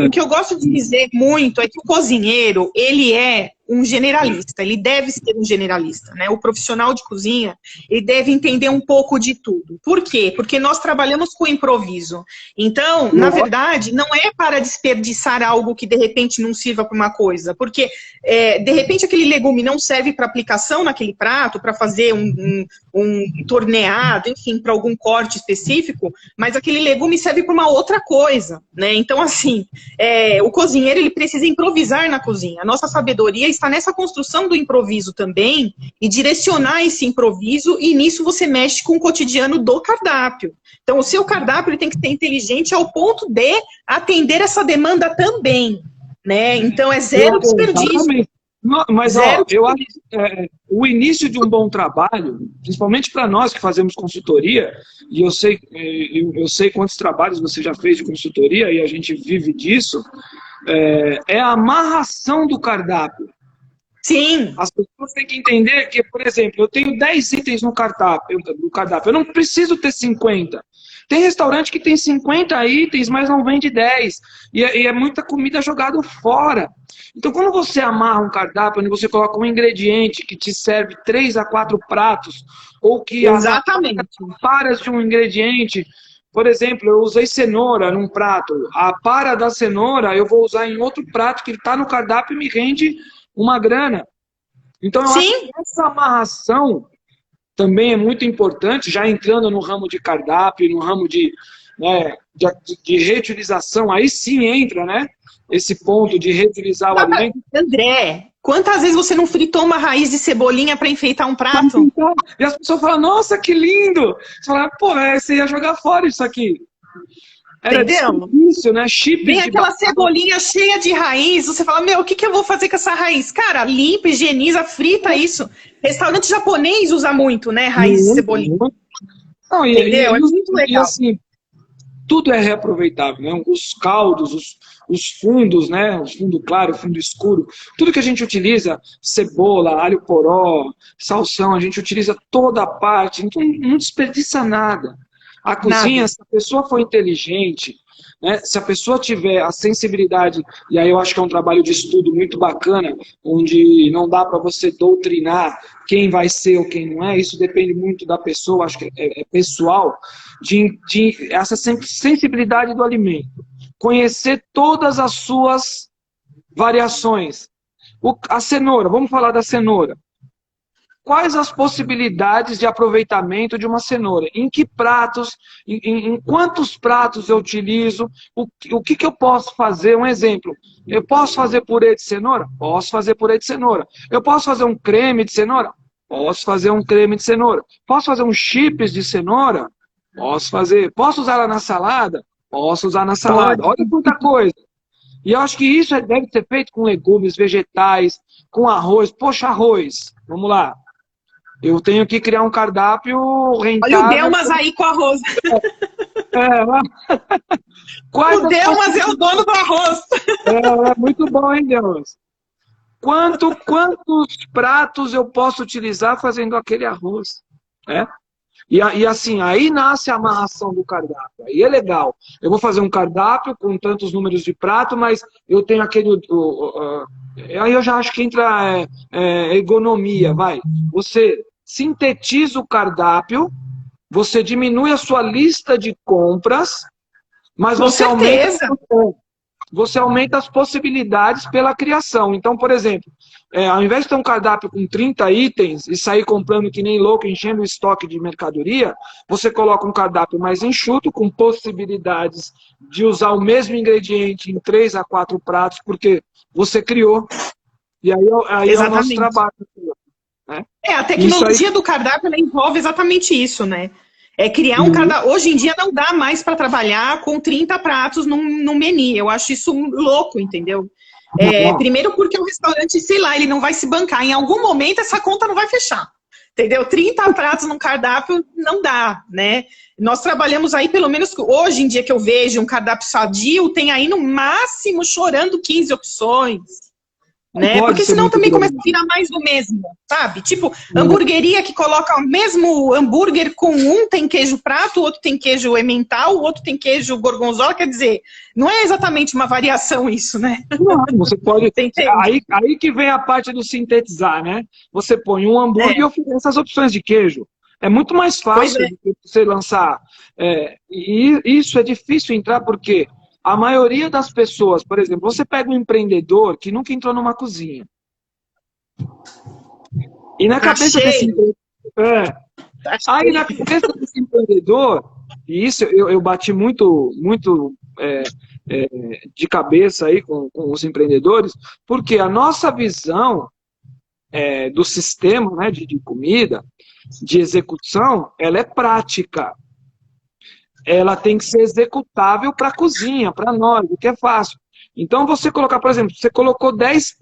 O que eu gosto de dizer muito é que o cozinheiro, ele é um generalista, ele deve ser um generalista, né? O profissional de cozinha, ele deve entender um pouco de tudo. Por quê? Porque nós trabalhamos com improviso. Então, na verdade, não é para desperdiçar algo que de repente não sirva para uma coisa, porque de repente aquele legume não serve para aplicação naquele prato, para fazer um torneado, enfim, para algum corte específico, mas aquele legume serve para uma outra coisa, né? Então, assim, o cozinheiro, ele precisa improvisar na cozinha. A nossa sabedoria está nessa construção do improviso também, e direcionar esse improviso, e nisso você mexe com o cotidiano do cardápio. Então, o seu cardápio ele tem que ser inteligente ao ponto de atender essa demanda também, né? Então, é zero desperdício. Mas, ó, eu acho que o início de um bom trabalho, principalmente para nós que fazemos consultoria, e eu sei quantos trabalhos você já fez de consultoria, e a gente vive disso, é a amarração do cardápio. Sim. As pessoas têm que entender que, por exemplo, eu tenho 10 itens no cardápio, eu não preciso ter 50. Tem restaurante que tem 50 itens, mas não vende 10. E é muita comida jogada fora. Então, quando você amarra um cardápio, onde você coloca um ingrediente que te serve 3 a 4 pratos, ou que paras de um ingrediente. Por exemplo, eu usei cenoura num prato. A para da cenoura eu vou usar em outro prato que está no cardápio e me rende uma grana. Então, eu acho que essa amarração também é muito importante, já entrando no ramo de cardápio, no ramo de reutilização, aí sim entra, né? Esse ponto de reutilizar o alimento. André, quantas vezes você não fritou uma raiz de cebolinha para enfeitar um prato? E as pessoas falam, nossa, que lindo! Você fala, pô, você ia jogar fora isso aqui. Era difícil, né? Vem aquela cebolinha cheia de raiz, você fala, meu, o que eu vou fazer com essa raiz? Cara, limpa, higieniza, frita isso. Restaurante japonês usa muito, né, raiz de cebolinha. Não, entendeu? É muito legal. E assim, tudo é reaproveitável, né? Os caldos, os fundos, né? O fundo claro, o fundo escuro, tudo que a gente utiliza, cebola, alho poró, salsão, a gente utiliza toda a parte, então não desperdiça nada. A cozinha, se a pessoa for inteligente, né, se a pessoa tiver a sensibilidade, e aí eu acho que é um trabalho de estudo muito bacana, onde não dá para você doutrinar quem vai ser ou quem não é, isso depende muito da pessoa, acho que é pessoal, de essa sensibilidade do alimento. Conhecer todas as suas variações. A cenoura, vamos falar da cenoura. quais as possibilidades de aproveitamento de uma cenoura? Em que pratos, em quantos pratos eu utilizo? O que eu posso fazer? Um exemplo, eu posso fazer purê de cenoura? Posso fazer purê de cenoura. Eu posso fazer um creme de cenoura? Posso fazer um creme de cenoura. Posso fazer um chips de cenoura? Posso fazer. Posso usar ela na salada? Posso usar na salada. Olha quanta coisa. E eu acho que isso deve ser feito com legumes, vegetais, com arroz. Poxa, arroz. Vamos lá. Eu tenho que criar um cardápio rentável. Olha o Delmas aí com arroz. O Delmas é o dono do arroz. É muito bom, hein, Delmas? Quantos pratos eu posso utilizar fazendo aquele arroz? E assim, aí nasce a amarração do cardápio. Aí é legal. Eu vou fazer um cardápio com tantos números de prato, mas eu tenho aquele... aí eu já acho que entra ergonomia, vai. Você sintetiza o cardápio, você diminui a sua lista de compras, mas você aumenta as possibilidades pela criação. Então, por exemplo, ao invés de ter um cardápio com 30 itens e sair comprando que nem louco, enchendo o estoque de mercadoria, você coloca um cardápio mais enxuto, com possibilidades de usar o mesmo ingrediente em 3 a 4 pratos, porque você criou. E aí é o nosso trabalho. Né? A tecnologia do cardápio ela envolve exatamente isso, né? Criar um cardápio. Hoje em dia não dá mais para trabalhar com 30 pratos num menu. Eu acho isso louco, entendeu? Primeiro porque o restaurante, sei lá, ele não vai se bancar. Em algum momento essa conta não vai fechar. Entendeu? 30 pratos num cardápio não dá, né? Nós trabalhamos aí, pelo menos hoje em dia que eu vejo um cardápio sadio, tem aí no máximo chorando 15 opções. Né? Porque senão também começa a virar mais do mesmo, sabe? Tipo, hamburgueria que coloca o mesmo hambúrguer com um tem queijo prato, o outro tem queijo emmental, o outro tem queijo gorgonzola, quer dizer, não é exatamente uma variação isso, né? Não, você pode... aí que vem a parte do sintetizar, né? Você põe um hambúrguer e oferece as opções de queijo. É muito mais fácil do que você lançar. E isso é difícil entrar porque... A maioria das pessoas, por exemplo, você pega um empreendedor que nunca entrou numa cozinha. E na cabeça desse empreendedor, e isso eu bati muito de cabeça aí com os empreendedores, porque a nossa visão do sistema, né, de comida, de execução, ela é prática. Ela tem que ser executável para a cozinha, para nós, o que é fácil. Então, você colocar, por exemplo, você colocou 10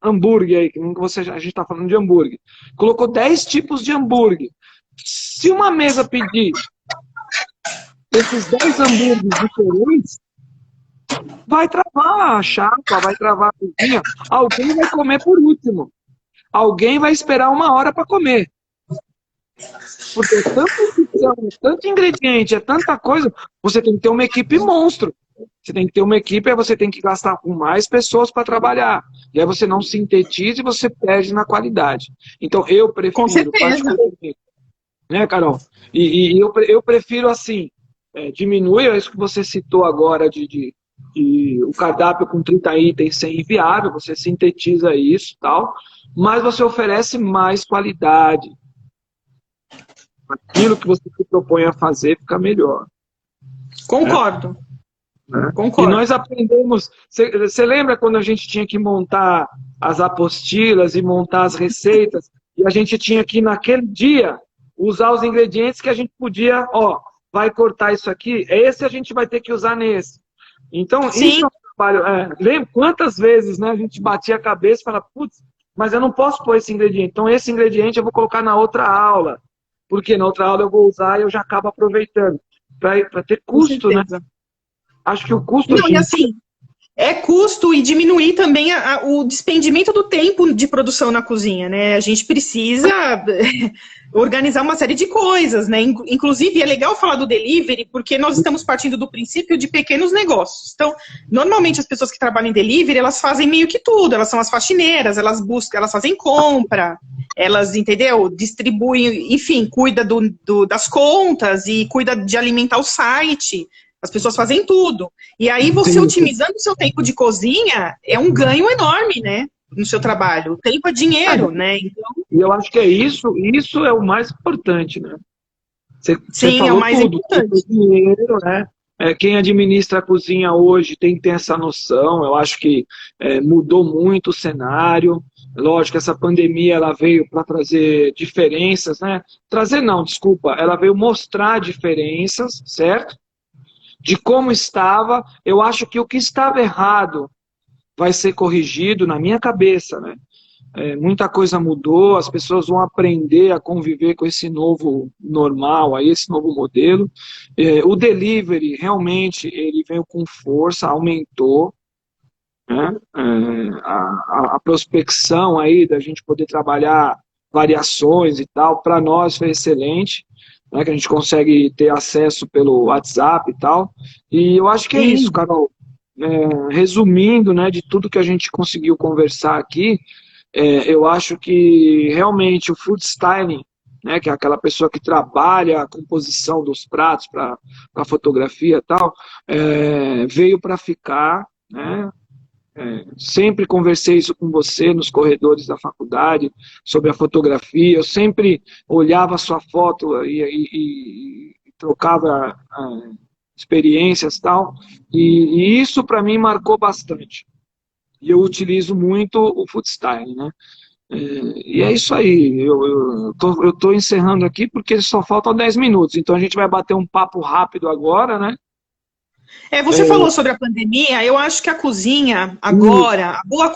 hambúrguer aí, que a gente está falando de hambúrguer. Colocou 10 tipos de hambúrguer. Se uma mesa pedir esses 10 hambúrgueres diferentes, vai travar a chapa, vai travar a cozinha. Alguém vai comer por último. Alguém vai esperar 1 hora para comer. Porque é tanto ingrediente, é tanta coisa, você tem que ter uma equipe monstro. Você tem que ter uma equipe, aí você tem que gastar com mais pessoas para trabalhar. E aí você não sintetiza e você perde na qualidade. Então eu prefiro... Com certeza. Né, Carol? E eu prefiro assim, diminuir isso que você citou agora de o cardápio com 30 itens ser inviável, você sintetiza isso e tal, mas você oferece mais qualidade. Aquilo que você se propõe a fazer fica melhor. Concordo. Né? Concordo. E nós aprendemos... Você lembra quando a gente tinha que montar as apostilas e montar as receitas? E a gente tinha que, naquele dia, usar os ingredientes que a gente podia... vai cortar isso aqui, esse a gente vai ter que usar nesse. Então, Sim. Isso é um trabalho... lembra quantas vezes, né, a gente batia a cabeça e falava, putz, mas eu não posso pôr esse ingrediente. Então, esse ingrediente eu vou colocar na outra aula. Porque na outra aula eu vou usar e eu já acabo aproveitando. Para ter custo, né? Acho que o custo... Não, e assim, custo e diminuir também o despendimento do tempo de produção na cozinha, né? A gente precisa organizar uma série de coisas, né? Inclusive, é legal falar do delivery, porque nós estamos partindo do princípio de pequenos negócios. Então, normalmente as pessoas que trabalham em delivery, elas fazem meio que tudo. Elas são as faxineiras, elas fazem compra, elas, entendeu? Distribuem, enfim, cuida das contas e cuida de alimentar o site. As pessoas fazem tudo. E aí, você otimizando o seu tempo de cozinha, é um ganho enorme, né? No seu trabalho. O tempo é dinheiro, né? Então... E eu acho que isso é o mais importante, né? Você Sim, é o falou mais tudo, importante. dinheiro, né? Quem administra a cozinha hoje tem que ter essa noção. Eu acho que mudou muito o cenário. Lógico que essa pandemia ela veio para trazer diferenças, né? Trazer não, desculpa. Ela veio mostrar diferenças, certo? De como estava. Eu acho que o que estava errado vai ser corrigido na minha cabeça, né? Muita coisa mudou, as pessoas vão aprender a conviver com esse novo normal, aí, esse novo modelo. O delivery, realmente, ele veio com força, aumentou, né? A prospecção aí, da gente poder trabalhar variações e tal, para nós foi excelente, né? Que a gente consegue ter acesso pelo WhatsApp e tal. E eu acho que é isso, Sim. Carol. Resumindo, né, de tudo que a gente conseguiu conversar aqui, eu acho que realmente o food styling, né, que é aquela pessoa que trabalha a composição dos pratos para a fotografia e tal, veio para ficar, né? Sempre conversei isso com você nos corredores da faculdade, sobre a fotografia, eu sempre olhava a sua foto e trocava experiências e tal, e isso para mim marcou bastante. E eu utilizo muito o food styling, né? E é isso aí, eu tô encerrando aqui porque só faltam 10 minutos, então a gente vai bater um papo rápido agora, né? Você falou sobre a pandemia, eu acho que a cozinha, agora, a boa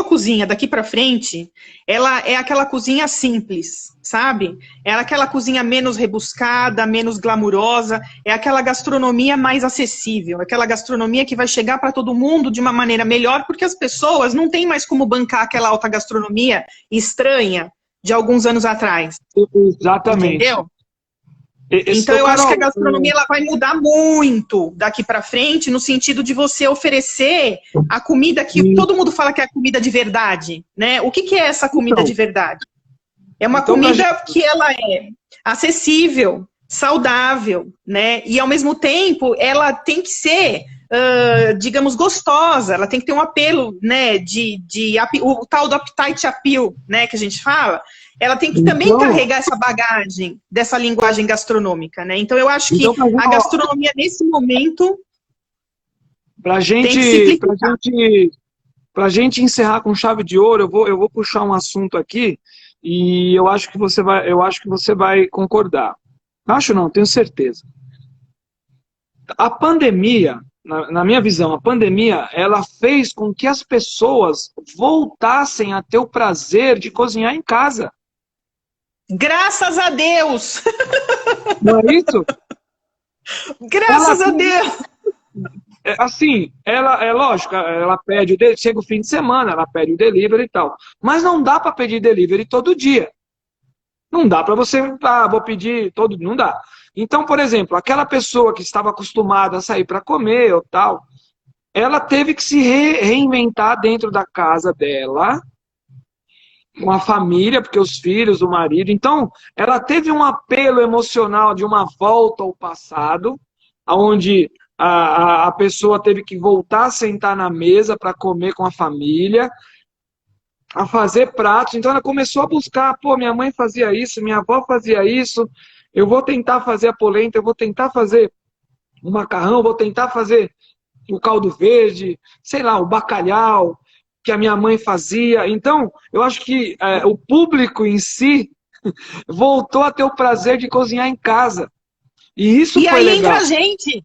cozinha daqui para frente, ela é aquela cozinha simples, sabe? É aquela cozinha menos rebuscada, menos glamurosa, é aquela gastronomia mais acessível, aquela gastronomia que vai chegar para todo mundo de uma maneira melhor, porque as pessoas não têm mais como bancar aquela alta gastronomia estranha de alguns anos atrás. Exatamente. Entendeu? Então, eu acho que a gastronomia ela vai mudar muito daqui para frente, no sentido de você oferecer a comida que todo mundo fala que é a comida de verdade, né? O que é essa comida de verdade? É uma comida que ela é acessível, saudável, né? E, ao mesmo tempo, ela tem que ser, digamos, gostosa, ela tem que ter um apelo, né? O tal do appetite appeal, né? Que a gente fala. Ela tem que também carregar essa bagagem dessa linguagem gastronômica, né? Então, eu acho que a gastronomia, nesse momento, pra tem que simplificar. Pra gente encerrar com chave de ouro, eu vou puxar um assunto aqui e eu acho que você vai concordar. Acho não, tenho certeza. A pandemia, na minha visão, a pandemia, ela fez com que as pessoas voltassem a ter o prazer de cozinhar em casa. Graças a Deus! Não é isso? Graças a Deus! Assim, lógico, ela pede chega o fim de semana, ela pede o delivery e tal. Mas não dá para pedir delivery todo dia. Não dá para você, vou pedir todo dia, não dá. Então, por exemplo, aquela pessoa que estava acostumada a sair para comer ou tal, ela teve que se reinventar dentro da casa dela, com a família, porque os filhos, o marido. Então, ela teve um apelo emocional de uma volta ao passado, onde a pessoa teve que voltar a sentar na mesa para comer com a família, a fazer pratos. Então, ela começou a buscar, minha mãe fazia isso, minha avó fazia isso, eu vou tentar fazer a polenta, eu vou tentar fazer o macarrão, eu vou tentar fazer o caldo verde, sei lá, o bacalhau, que a minha mãe fazia. Então, eu acho que o público em si voltou a ter o prazer de cozinhar em casa. E isso foi legal. E aí entra a gente.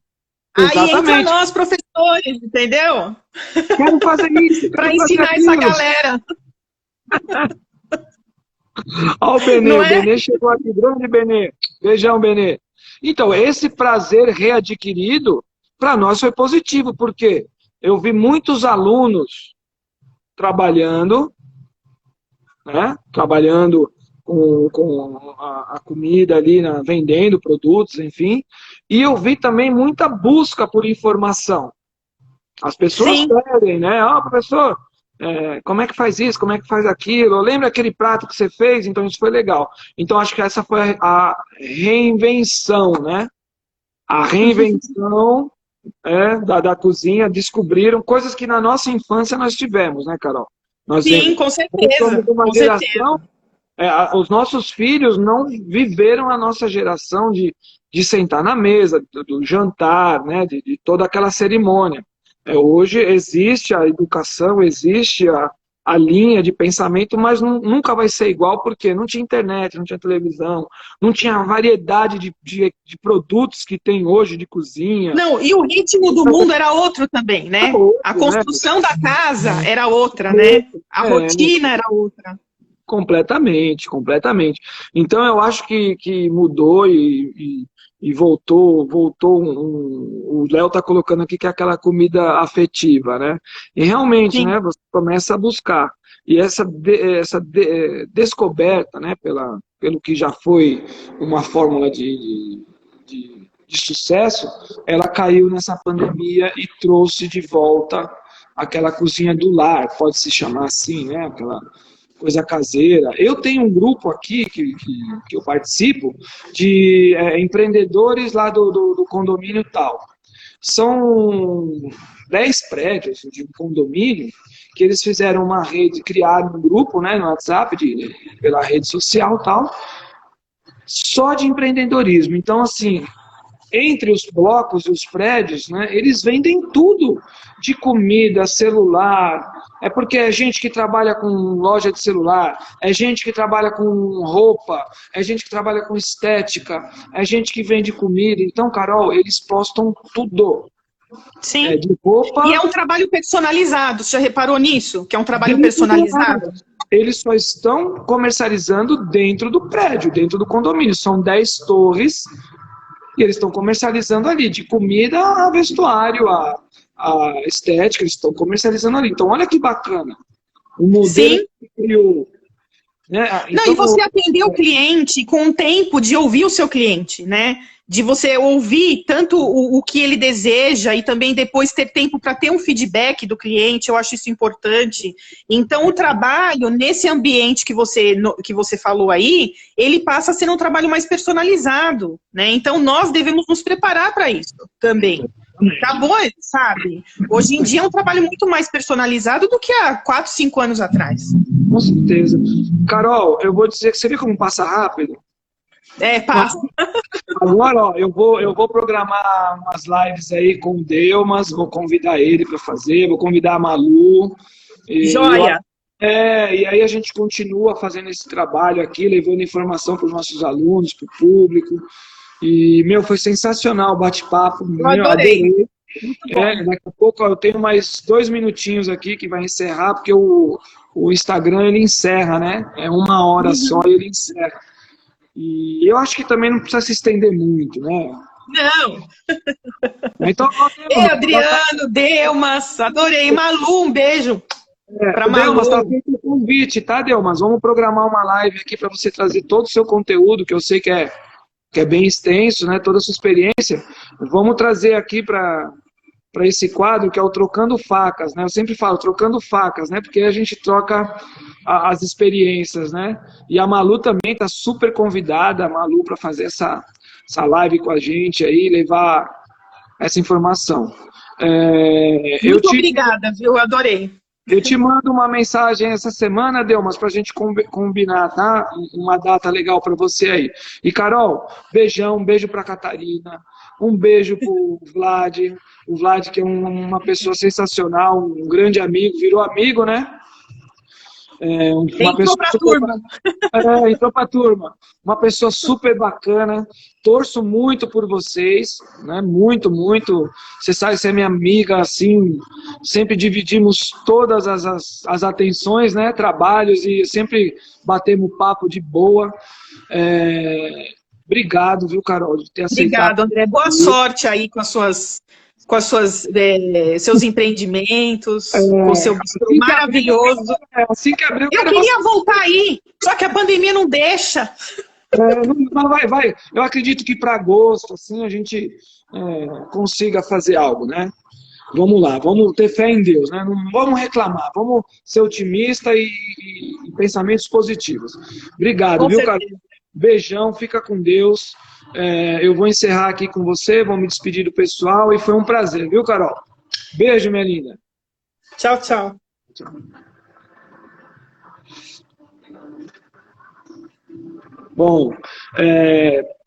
Exatamente. Aí entra nós, professores, entendeu? Quero fazer isso. Para ensinar essa galera. Olha o Benê, o Benê chegou aqui, grande Benê. Beijão, Benê. Então, esse prazer readquirido, para nós foi positivo, porque eu vi muitos alunos trabalhando, né? Trabalhando com a comida ali, vendendo produtos, enfim. E eu vi também muita busca por informação. As pessoas pedem, né? Professor, como é que faz isso? Como é que faz aquilo? Lembra aquele prato que você fez? Então isso foi legal. Então acho que essa foi a reinvenção, né? A reinvenção da cozinha. Descobriram coisas que na nossa infância nós tivemos, né, Carol? Sim, com certeza. Somos uma geração Os nossos filhos não viveram a nossa geração de sentar na mesa, do jantar, né, de toda aquela cerimônia. Hoje existe a educação, existe a linha de pensamento, mas nunca vai ser igual, porque não tinha internet, não tinha televisão, não tinha a variedade de produtos que tem hoje de cozinha. Não, e o ritmo do mundo era outro também, né? A construção da casa era outra, né? A rotina era outra. Completamente, completamente. Então eu acho que mudou e voltou o Léo está colocando aqui que é aquela comida afetiva, né? E realmente, Sim. né, você começa a buscar. E essa descoberta, né, pelo que já foi uma fórmula de sucesso, ela caiu nessa pandemia e trouxe de volta aquela cozinha do lar, pode se chamar assim, né? Aquela coisa caseira. Eu tenho um grupo aqui que eu participo de empreendedores lá do condomínio tal. São 10 prédios de um condomínio que eles fizeram uma rede, criaram um grupo, né, no WhatsApp, pela rede social tal, só de empreendedorismo. Então, assim, entre os blocos e os prédios, né, eles vendem tudo, de comida, celular, porque é gente que trabalha com loja de celular, é gente que trabalha com roupa, é gente que trabalha com estética, é gente que vende comida. Então, Carol, eles postam tudo. Sim. De roupa. E é um trabalho personalizado, você já reparou nisso? Que é um trabalho personalizado? Eles só estão comercializando dentro do prédio, dentro do condomínio. São 10 torres. E eles estão comercializando ali, de comida a vestuário, a estética, eles estão comercializando ali. Então, olha que bacana. O modelo que criou. Né? Então, não, e você atender o cliente com o tempo de ouvir o seu cliente, né? De você ouvir tanto o que ele deseja e também depois ter tempo para ter um feedback do cliente, eu acho isso importante. Então, o trabalho, nesse ambiente que você falou aí, ele passa a ser um trabalho mais personalizado, né? Então, nós devemos nos preparar para isso também. Acabou, sabe? Hoje em dia é um trabalho muito mais personalizado do que há 4, 5 anos atrás. Com certeza. Carol, eu vou dizer que você viu como passa rápido? Passa. Agora, ó, eu vou programar umas lives aí com o Delmas, vou convidar ele para fazer, vou convidar a Malu. Joia! E aí a gente continua fazendo esse trabalho aqui, levando informação para os nossos alunos, para o público. E, foi sensacional o bate-papo. Eu adorei. Daqui a pouco eu tenho mais 2 minutinhos aqui que vai encerrar, porque o Instagram ele encerra, né? É 1 hora só e ele encerra. E eu acho que também não precisa se estender muito, né? Não. Então, Adriano, Delmas, adorei. Malu, um beijo. Pra Delmas, Malu. tá feito o convite, tá, Delmas? Vamos programar uma live aqui para você trazer todo o seu conteúdo, que eu sei que é bem extenso, né? Toda a sua experiência. Vamos trazer aqui para esse quadro que é o Trocando Facas, né? Eu sempre falo Trocando Facas, né? Porque a gente troca as experiências, né? E a Malu também está super convidada, a Malu, para fazer essa live com a gente aí, levar essa informação. Muito obrigada, viu? Eu adorei. Eu te mando uma mensagem essa semana, Delmas, para a gente combinar, tá? Uma data legal para você aí. E, Carol, beijão, um beijo para Catarina, um beijo para o Vlad, que é uma pessoa sensacional, um grande amigo, virou amigo, né? Entrou para a turma. Entrou para a turma. Uma pessoa super bacana. Torço muito por vocês, né? Muito, muito. Você sabe, você é minha amiga, assim, sempre dividimos todas as atenções, né? Trabalhos e sempre batemos papo de boa. Obrigado, viu, Carol, de ter aceitado. Obrigado, André. Boa sorte aí com seus empreendimentos, com o seu bistrô maravilhoso. Assim que abrir, eu queria voltar aí, só que a pandemia não deixa. Vai. Eu acredito que para agosto, assim, a gente consiga fazer algo, né? Vamos lá, vamos ter fé em Deus, né? Não vamos reclamar, vamos ser otimistas e pensamentos positivos. Obrigado, viu, Carol? Beijão, fica com Deus. Eu vou encerrar aqui com você, vou me despedir do pessoal e foi um prazer, viu, Carol? Beijo, minha linda. Tchau, tchau. Bom,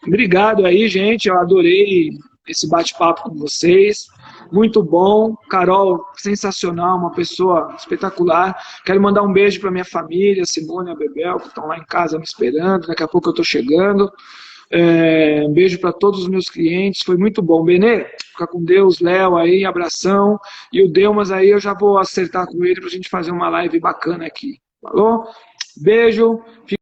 obrigado aí, gente. Eu adorei esse bate-papo com vocês. Muito bom. Carol, sensacional, uma pessoa espetacular. Quero mandar um beijo para minha família, Simone e a Bebel, que estão lá em casa me esperando. Daqui a pouco eu estou chegando. Um beijo para todos os meus clientes. Foi muito bom. Benê, fica com Deus. Léo aí, abração. E o Delmas aí, eu já vou acertar com ele para a gente fazer uma live bacana aqui. Falou? Beijo.